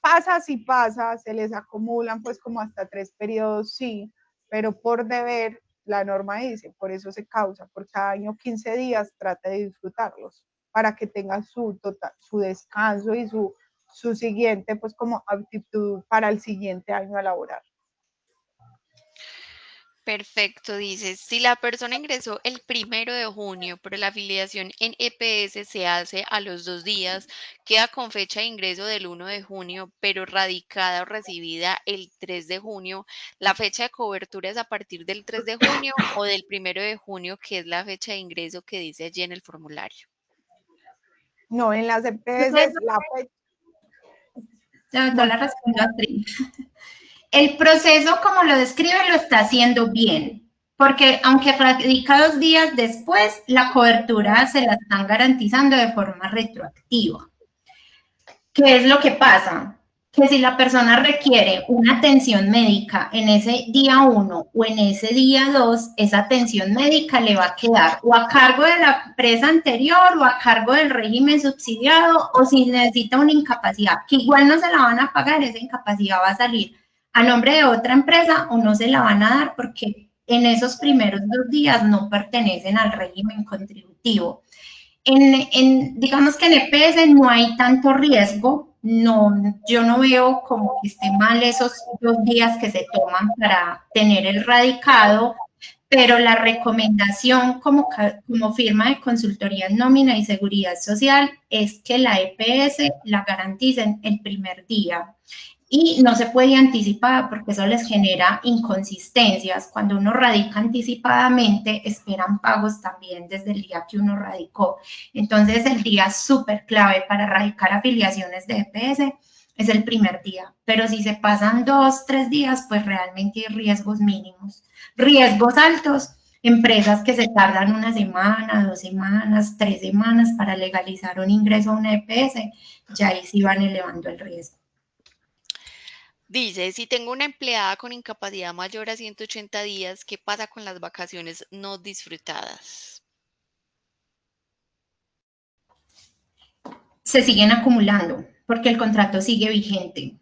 pasa si pasa, se les acumulan pues como hasta 3 periodos, sí, pero por deber, la norma dice, por eso se causa, por cada año 15 días, trata de disfrutarlos para que tengan su descanso y su siguiente, pues como aptitud para el siguiente año a laborar. Perfecto, dice, si la persona ingresó el 1 de junio, pero la afiliación en EPS se hace a los 2 días, queda con fecha de ingreso del 1 de junio, pero radicada o recibida el 3 de junio, ¿la fecha de cobertura es a partir del 3 de junio o del 1 de junio, que es la fecha de ingreso que dice allí en el formulario? No, en las EPS la fecha... Yo la respondo a Astrid. El proceso, como lo describe, lo está haciendo bien, porque aunque radica 2 días después, la cobertura se la están garantizando de forma retroactiva. ¿Qué es lo que pasa? que si la persona requiere una atención médica en ese día 1 o en ese día 2, esa atención médica le va a quedar o a cargo de la empresa anterior o a cargo del régimen subsidiado, o si necesita una incapacidad, que igual no se la van a pagar, esa incapacidad va a salir a nombre de otra empresa o no se la van a dar porque en esos primeros 2 días no pertenecen al régimen contributivo. Digamos que en EPS no hay tanto riesgo, no, yo no veo como que esté mal esos 2 días que se toman para tener el radicado, pero la recomendación como firma de consultoría en nómina y seguridad social es que la EPS la garanticen el primer día. Y no se puede anticipar porque eso les genera inconsistencias. Cuando uno radica anticipadamente, esperan pagos también desde el día que uno radicó. Entonces, el día súper clave para radicar afiliaciones de EPS es el primer día. Pero si se pasan 2, 3 días, pues realmente hay riesgos mínimos. Riesgos altos, empresas que se tardan 1 semana, 2 semanas, 3 semanas para legalizar un ingreso a una EPS, ya ahí sí van elevando el riesgo. Dice, si tengo una empleada con incapacidad mayor a 180 días, ¿qué pasa con las vacaciones no disfrutadas? Se siguen acumulando porque el contrato sigue vigente.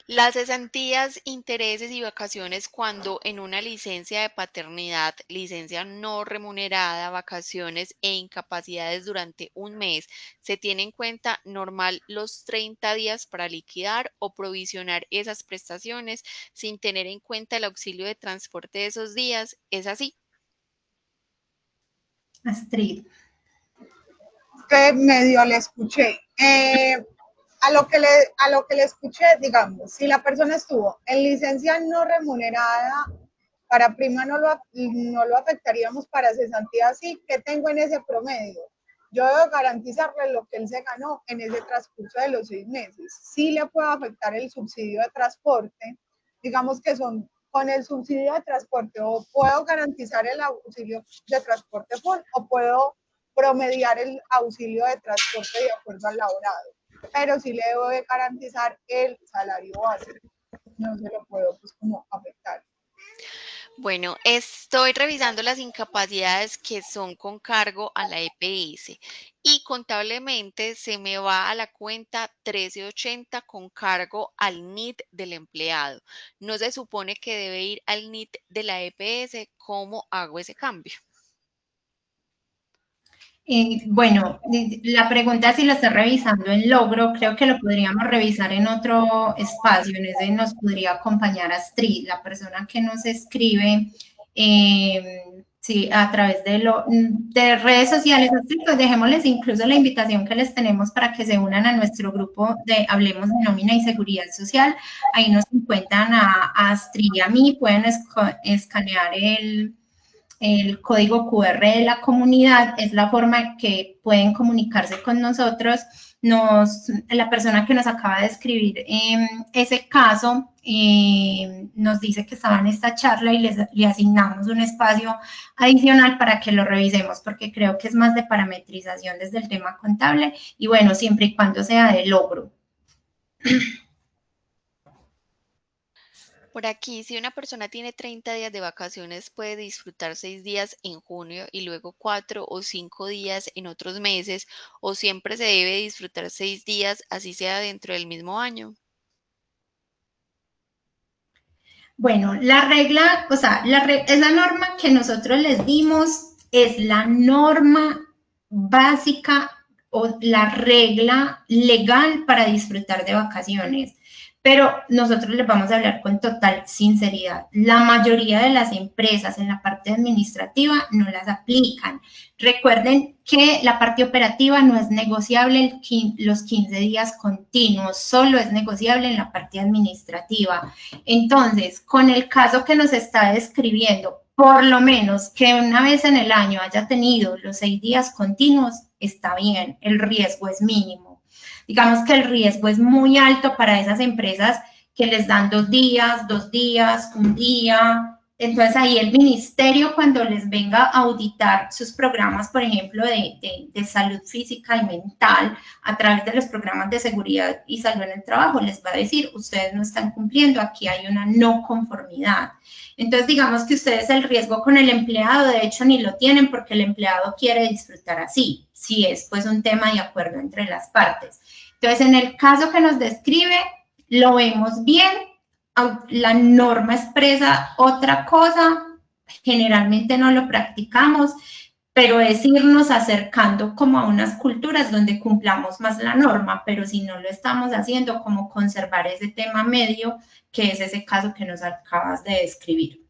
Las cesantías, intereses y vacaciones cuando en una licencia de paternidad, licencia no remunerada, vacaciones e incapacidades durante un mes, ¿se tiene en cuenta normal los 30 días para liquidar o provisionar esas prestaciones sin tener en cuenta el auxilio de transporte de esos días? ¿Es así? Astrid. Que medio le escuché. A lo que le escuché, digamos, si la persona estuvo en licencia no remunerada, para prima no lo afectaríamos, para cesantía sí. ¿Qué tengo en ese promedio? Yo debo garantizarle lo que él se ganó en ese transcurso de los 6 meses. Sí le puede afectar el subsidio de transporte, digamos que son con el subsidio de transporte, o puedo garantizar el auxilio de transporte full, o puedo promediar el auxilio de transporte de acuerdo al laborado, pero sí le debo de garantizar el salario base, no se lo puedo pues como afectar. Bueno, estoy revisando las incapacidades que son con cargo a la EPS y contablemente se me va a la cuenta 1380 con cargo al NIT del empleado. No se supone que debe ir al NIT de la EPS. ¿Cómo hago ese cambio? Bueno, la pregunta es si lo está revisando en Logro, creo que lo podríamos revisar en otro espacio, en ese nos podría acompañar Astrid, la persona que nos escribe, sí, a través de redes sociales. Astrid, pues dejémosles incluso la invitación que les tenemos para que se unan a nuestro grupo de Hablemos de Nómina y Seguridad Social. Ahí nos encuentran a Astrid y a mí, pueden escanear el código QR de la comunidad, es la forma que pueden comunicarse con nosotros. La persona que nos acaba de escribir ese caso nos dice que estaba en esta charla y le asignamos un espacio adicional para que lo revisemos, porque creo que es más de parametrización desde el tema contable y bueno, siempre y cuando sea de logro. Por aquí, si una persona tiene 30 días de vacaciones, puede disfrutar 6 días en junio y luego 4 o 5 días en otros meses, o siempre se debe disfrutar 6 días, así sea dentro del mismo año. Bueno, la regla, o sea, esa norma que nosotros les dimos es la norma básica o la regla legal para disfrutar de vacaciones. Pero nosotros les vamos a hablar con total sinceridad. La mayoría de las empresas en la parte administrativa no las aplican. Recuerden que la parte operativa no es negociable los 15 días continuos, solo es negociable en la parte administrativa. Entonces, con el caso que nos está describiendo, por lo menos que una vez en el año haya tenido los 6 días continuos, está bien, el riesgo es mínimo. Digamos que el riesgo es muy alto para esas empresas que les dan 2 días, 2 días, 1 día, Entonces ahí el ministerio, cuando les venga a auditar sus programas, por ejemplo, de salud física y mental, a través de los programas de seguridad y salud en el trabajo, les va a decir, ustedes no están cumpliendo, aquí hay una no conformidad. Entonces digamos que ustedes el riesgo con el empleado, de hecho, ni lo tienen porque el empleado quiere disfrutar así, si es pues un tema de acuerdo entre las partes. Entonces, en el caso que nos describe, lo vemos bien, la norma expresa otra cosa, generalmente no lo practicamos, pero es irnos acercando como a unas culturas donde cumplamos más la norma, pero si no lo estamos haciendo, como conservar ese tema medio, que es ese caso que nos acabas de describir.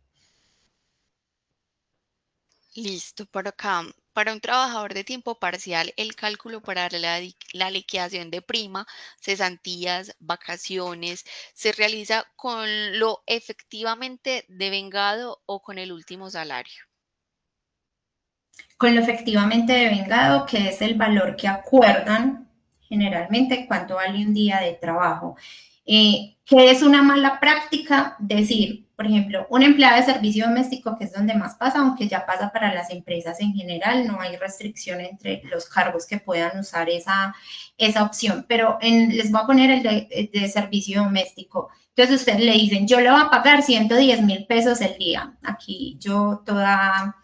Listo, por acá. Para un trabajador de tiempo parcial, el cálculo para la liquidación de prima, cesantías, vacaciones, se realiza con lo efectivamente devengado o con el último salario. Con lo efectivamente devengado, que es el valor que acuerdan generalmente cuánto vale un día de trabajo. ¿Qué es una mala práctica? Decir, por ejemplo, un empleado de servicio doméstico, que es donde más pasa, aunque ya pasa para las empresas en general, no hay restricción entre los cargos que puedan usar esa opción, pero les voy a poner el de servicio doméstico. Entonces ustedes le dicen, yo le voy a pagar 110,000 pesos el día. Aquí yo toda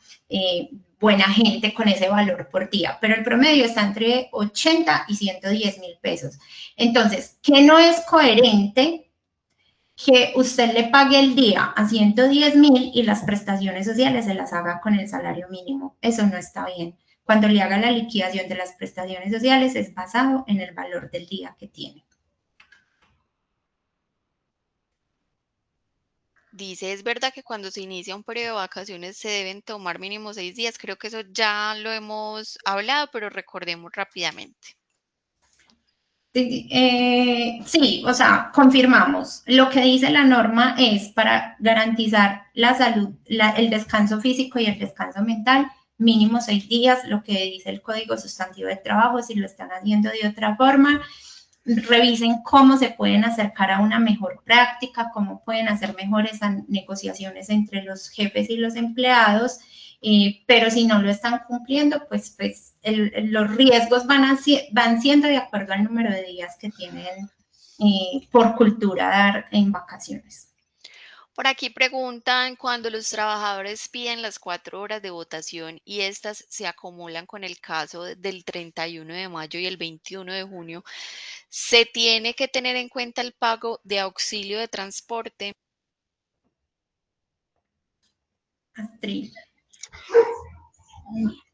buena gente con ese valor por día, pero el promedio está entre 80 y 110,000 pesos. Entonces, ¿qué no es coherente? Que usted le pague el día a 110,000 y las prestaciones sociales se las haga con el salario mínimo. Eso no está bien. Cuando le haga la liquidación de las prestaciones sociales es basado en el valor del día que tiene. Dice, es verdad que cuando se inicia un periodo de vacaciones se deben tomar mínimo 6 días. Creo que eso ya lo hemos hablado, pero recordemos rápidamente. Sí, o sea, confirmamos. Lo que dice la norma es para garantizar la salud, el descanso físico y el descanso mental, mínimo 6 días, lo que dice el Código Sustantivo de Trabajo. Si lo están haciendo de otra forma, revisen cómo se pueden acercar a una mejor práctica, cómo pueden hacer mejores negociaciones entre los jefes y los empleados, pero si no lo están cumpliendo, pues los riesgos van siendo de acuerdo al número de días que tienen por cultura dar en vacaciones. Por aquí preguntan, cuando los trabajadores piden las 4 horas de votación y estas se acumulan con el caso del 31 de mayo y el 21 de junio, ¿se tiene que tener en cuenta el pago de auxilio de transporte? Astrid.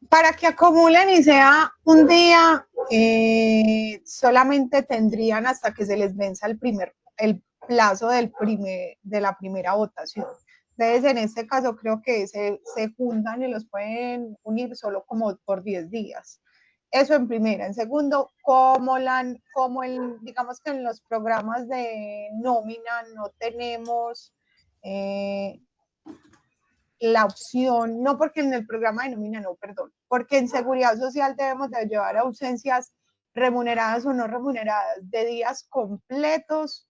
Para que acumulen y sea un día, solamente tendrían hasta que se les venza el plazo de la primera votación. Entonces, en este caso, creo que se juntan y los pueden unir solo como por 10 días. Eso en primera. En segundo, digamos que en los programas de nómina no tenemos la opción, no porque en el programa de nómina, no, perdón, porque en seguridad social debemos de llevar ausencias remuneradas o no remuneradas de días completos.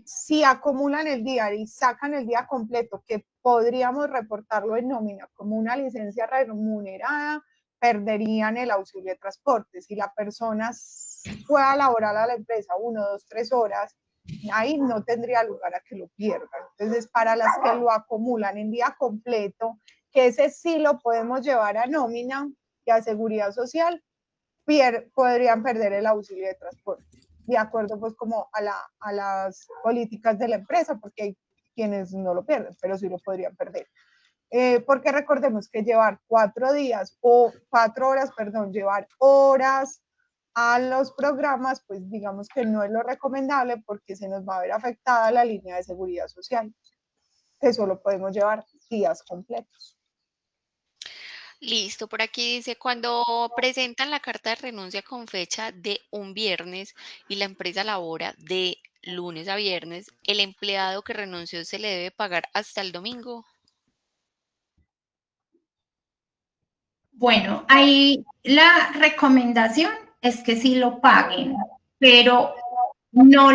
Si acumulan el día y sacan el día completo, que podríamos reportarlo en nómina como una licencia remunerada, perderían el auxilio de transporte. Si la persona fue a laborar a la empresa 1, 2, 3 horas, ahí no tendría lugar a que lo pierdan. Entonces, para las que lo acumulan en día completo, que ese sí lo podemos llevar a nómina y a seguridad social, podrían perder el auxilio de transporte, de acuerdo pues como a las políticas de la empresa, porque hay quienes no lo pierden, pero sí lo podrían perder. Porque recordemos que llevar 4 días o 4 horas, perdón, llevar horas a los programas, pues digamos que no es lo recomendable porque se nos va a ver afectada la línea de seguridad social, que solo podemos llevar días completos. Listo, por aquí dice, cuando presentan la carta de renuncia con fecha de un viernes y la empresa labora de lunes a viernes, ¿el empleado que renunció se le debe pagar hasta el domingo? Bueno, ahí la recomendación es que sí lo paguen, pero no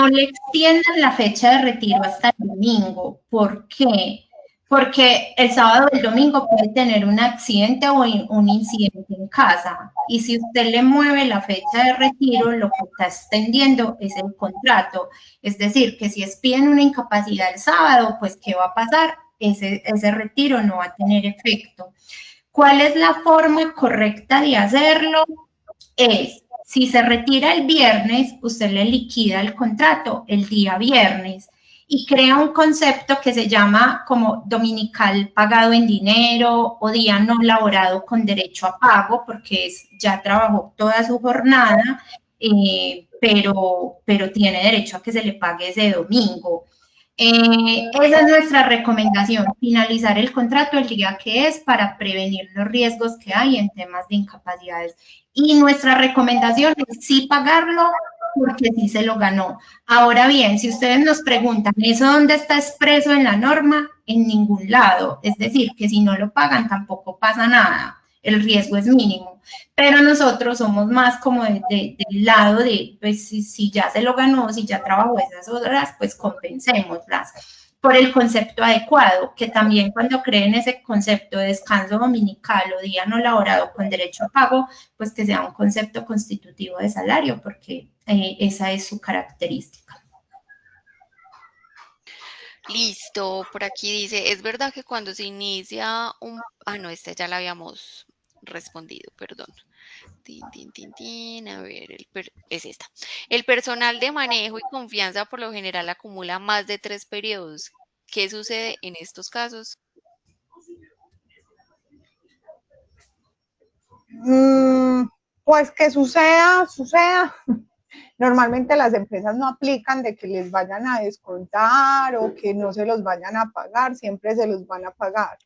le extiendan la fecha de retiro hasta el domingo. ¿Por qué? Porque el sábado o el domingo puede tener un accidente o un incidente en casa. Y si usted le mueve la fecha de retiro, lo que está extendiendo es el contrato. Es decir, que si piden una incapacidad el sábado, pues ¿qué va a pasar? Ese retiro no va a tener efecto. ¿Cuál es la forma correcta de hacerlo? Si se retira el viernes, usted le liquida el contrato el día viernes y crea un concepto que se llama como dominical pagado en dinero o día no laborado con derecho a pago, porque ya trabajó toda su jornada, pero tiene derecho a que se le pague ese domingo. Esa es nuestra recomendación, finalizar el contrato el día que es para prevenir los riesgos que hay en temas de incapacidades. Y nuestra recomendación es sí pagarlo porque sí se lo ganó. Ahora bien, si ustedes nos preguntan, ¿eso dónde está expreso en la norma? En ningún lado. Es decir, que si no lo pagan tampoco pasa nada. El riesgo es mínimo. Pero nosotros somos más como del lado de, pues si ya se lo ganó, si ya trabajó esas horas, pues compensémoslas por el concepto adecuado, que también cuando creen ese concepto de descanso dominical o día no laborado con derecho a pago, pues que sea un concepto constitutivo de salario, porque esa es su característica. Listo, por aquí dice, es verdad que cuando se inicia un... Ah, no, esta ya la habíamos respondido, perdón. A ver, es esta. El personal de manejo y confianza por lo general acumula más de 3 periodos. ¿Qué sucede en estos casos? Pues que suceda. Normalmente las empresas no aplican de que les vayan a descontar o que no se los vayan a pagar, siempre se los van a pagar.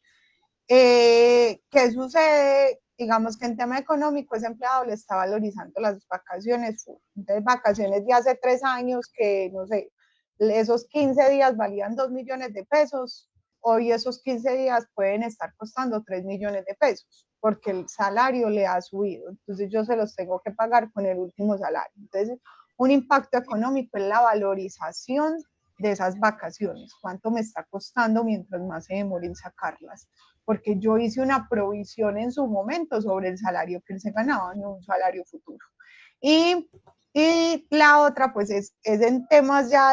¿Qué sucede? Digamos que en tema económico ese empleado le está valorizando las vacaciones. Entonces, vacaciones de hace 3 años que, no sé, esos 15 días valían 2 millones de pesos, hoy esos 15 días pueden estar costando 3 millones de pesos porque el salario le ha subido. Entonces yo se los tengo que pagar con el último salario. Entonces, un impacto económico es la valorización de esas vacaciones, cuánto me está costando mientras más se demore en sacarlas, porque yo hice una provisión en su momento sobre el salario que él se ganaba, no un salario futuro. Y, y la otra, pues es en temas ya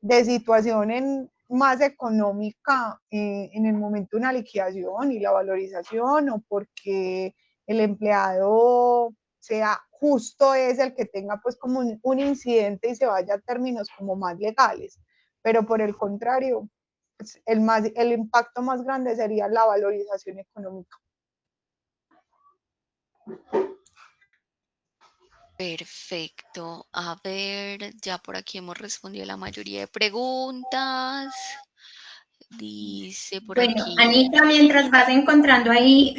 de situación más económica, en el momento de una liquidación y la valorización, o porque el empleado sea justo es el que tenga pues como un incidente y se vaya a términos como más legales. Pero por el contrario, pues el impacto más grande sería la valorización económica. Perfecto. A ver, ya por aquí hemos respondido la mayoría de preguntas. Dice por Bueno, aquí. Anita, mientras vas encontrando ahí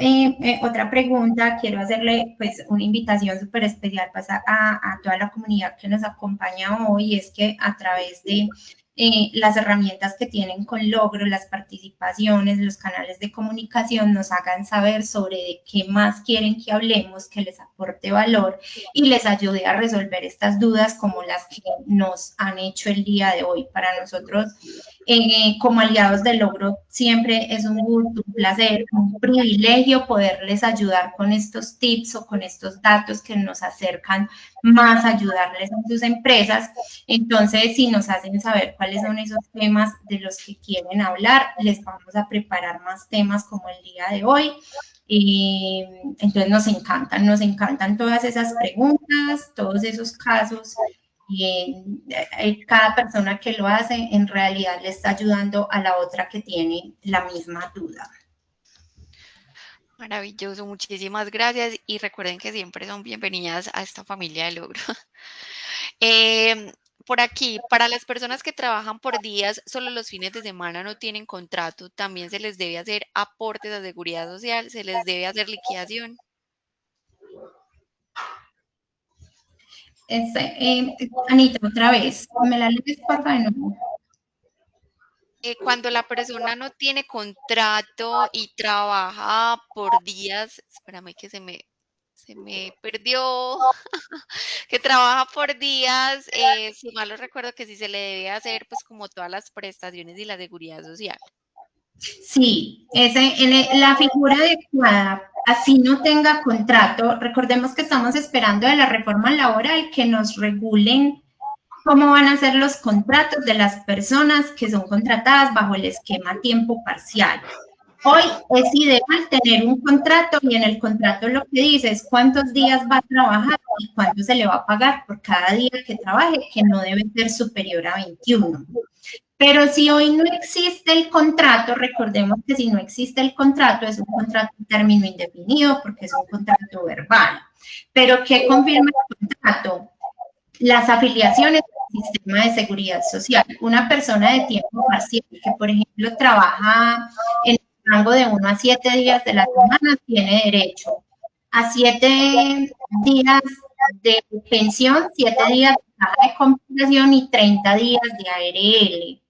otra pregunta, quiero hacerle pues una invitación súper especial pues, a toda la comunidad que nos acompaña hoy, es que a través de las herramientas que tienen con Logro, las participaciones, los canales de comunicación, nos hagan saber sobre de qué más quieren que hablemos, que les aporte valor y les ayude a resolver estas dudas como las que nos han hecho el día de hoy. Para nosotros, como aliados de Logro, siempre es un gusto, un placer, un privilegio poderles ayudar con estos tips o con estos datos que nos acercan más a ayudarles a sus empresas. Entonces, si nos hacen saber cuáles son esos temas de los que quieren hablar, les vamos a preparar más temas como el día de hoy. Entonces nos encantan todas esas preguntas, todos esos casos. Y cada persona que lo hace en realidad le está ayudando a la otra que tiene la misma duda. Maravilloso, muchísimas gracias y recuerden que siempre son bienvenidas a esta familia de Logro. Por aquí, para las personas que trabajan por días, solo los fines de semana no tienen contrato, también se les debe hacer aportes a seguridad social, se les debe hacer liquidación. Anita, otra vez, ¿me la lees, por favor? Cuando la persona no tiene contrato y trabaja por días, espérame que se me se me perdió, que trabaja por días, si mal no recuerdo que sí se le debe hacer pues como todas las prestaciones y la seguridad social. Sí, la figura adecuada, así no tenga contrato, recordemos que estamos esperando de la reforma laboral que nos regulen cómo van a ser los contratos de las personas que son contratadas bajo el esquema a tiempo parcial. Hoy es ideal tener un contrato y en el contrato lo que dice es cuántos días va a trabajar y cuánto se le va a pagar por cada día que trabaje, que no debe ser superior a 21. Pero si hoy no existe el contrato, recordemos que si no existe el contrato, es un contrato de término indefinido porque es un contrato verbal. Pero ¿qué confirma el contrato? Las afiliaciones al sistema de seguridad social. Una persona de tiempo parcial que, por ejemplo, trabaja en el rango de 1 a 7 días de la semana, tiene derecho a 7 días de pensión, 7 días de caja de compensación y 30 días de ARL.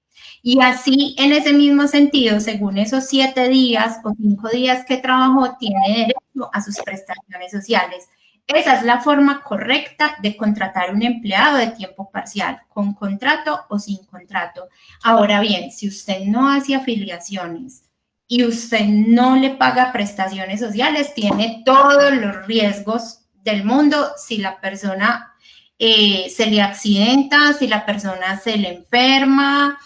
Y así, en ese mismo sentido, según esos 7 días o 5 días que trabajó, tiene derecho a sus prestaciones sociales. Esa es la forma correcta de contratar un empleado de tiempo parcial, con contrato o sin contrato. Ahora bien, si usted no hace afiliaciones y usted no le paga prestaciones sociales, tiene todos los riesgos del mundo si la persona se le accidenta, si la persona se le enferma,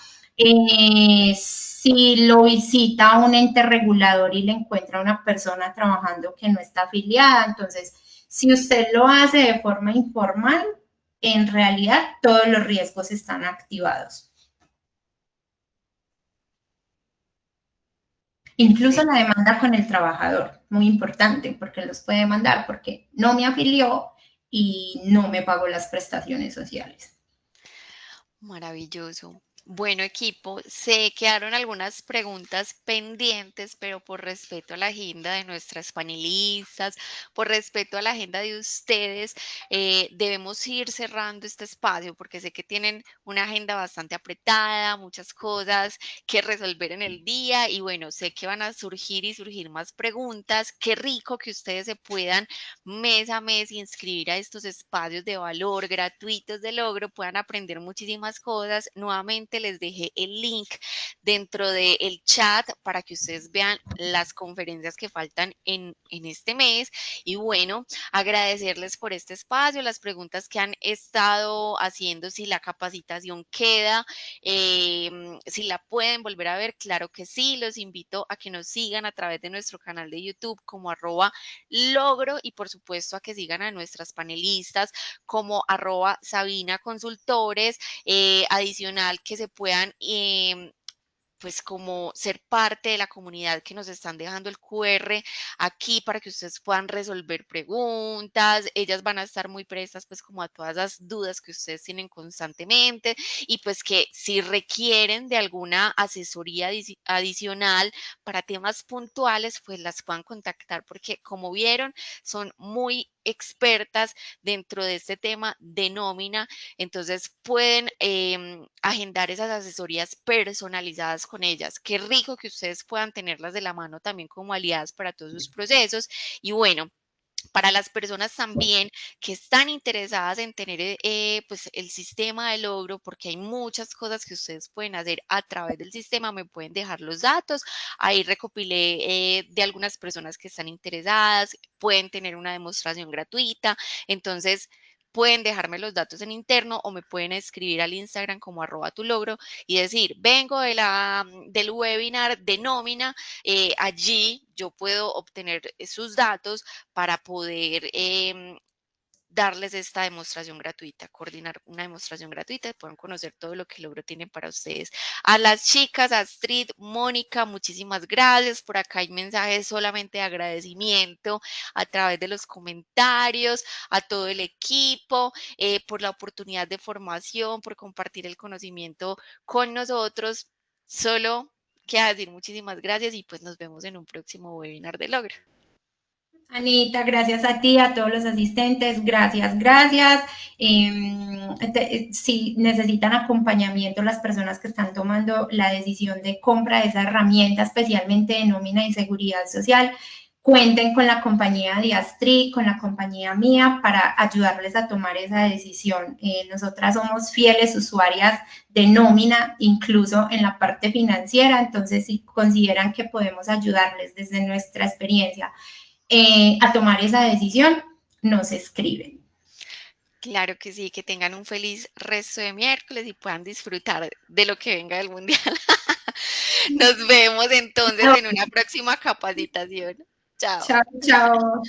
si lo visita un ente regulador y le encuentra una persona trabajando que no está afiliada. Entonces, si usted lo hace de forma informal, en realidad todos los riesgos están activados. Incluso la demanda con el trabajador, muy importante, porque los puede demandar porque no me afilió y no me pagó las prestaciones sociales. Maravilloso. Bueno, equipo, se quedaron algunas preguntas pendientes, pero por respeto a la agenda de nuestras panelistas, por respeto a la agenda de ustedes, debemos ir cerrando este espacio porque sé que tienen una agenda bastante apretada, muchas cosas que resolver en el día y bueno, sé que van a surgir y surgir más preguntas. Qué rico que ustedes se puedan mes a mes inscribir a estos espacios de valor gratuitos de logro, puedan aprender muchísimas cosas. Nuevamente les dejé el link dentro del chat para que ustedes vean las conferencias que faltan en este mes. Y bueno, agradecerles por este espacio, las preguntas que han estado haciendo, si la capacitación queda, si la pueden volver a ver, claro que sí. Los invito a que nos sigan a través de nuestro canal de YouTube como @logro y por supuesto a que sigan a nuestras panelistas como @Sabina Consultores, adicional que se puedan pues como ser parte de la comunidad que nos están dejando el QR aquí para que ustedes puedan resolver preguntas. Ellas van a estar muy prestas pues como a todas las dudas que ustedes tienen constantemente y pues que si requieren de alguna asesoría adicional para temas puntuales pues las puedan contactar porque como vieron son muy expertas dentro de este tema de nómina, entonces pueden agendar esas asesorías personalizadas con ellas. Qué rico que ustedes puedan tenerlas de la mano también como aliadas para todos sus procesos. Y bueno, para las personas también que están interesadas en tener pues el sistema de logro, porque hay muchas cosas que ustedes pueden hacer a través del sistema, me pueden dejar los datos. Ahí recopilé de algunas personas que están interesadas, pueden tener una demostración gratuita. Entonces, pueden dejarme los datos en interno o me pueden escribir al Instagram como @tulogro y decir, vengo del webinar de nómina, allí yo puedo obtener sus datos para poder darles esta demostración gratuita, coordinar una demostración gratuita y puedan conocer todo lo que Logro tiene para ustedes. A las chicas, Astrid, Mónica, muchísimas gracias. Por acá hay mensajes solamente de agradecimiento a través de los comentarios, a todo el equipo, por la oportunidad de formación, por compartir el conocimiento con nosotros. Solo queda decir muchísimas gracias y pues nos vemos en un próximo webinar de Logro. Anita, gracias a ti, a todos los asistentes, gracias, gracias. Si necesitan acompañamiento las personas que están tomando la decisión de compra de esa herramienta, especialmente de nómina y seguridad social, cuenten con la compañía Diastri, con la compañía mía para ayudarles a tomar esa decisión. Nosotras somos fieles usuarias de nómina, incluso en la parte financiera, entonces si consideran que podemos ayudarles desde nuestra experiencia a tomar esa decisión, nos escriben. Claro que sí, que tengan un feliz resto de miércoles y puedan disfrutar de lo que venga del mundial. Nos vemos entonces en una próxima capacitación. Chao. Chao, chao.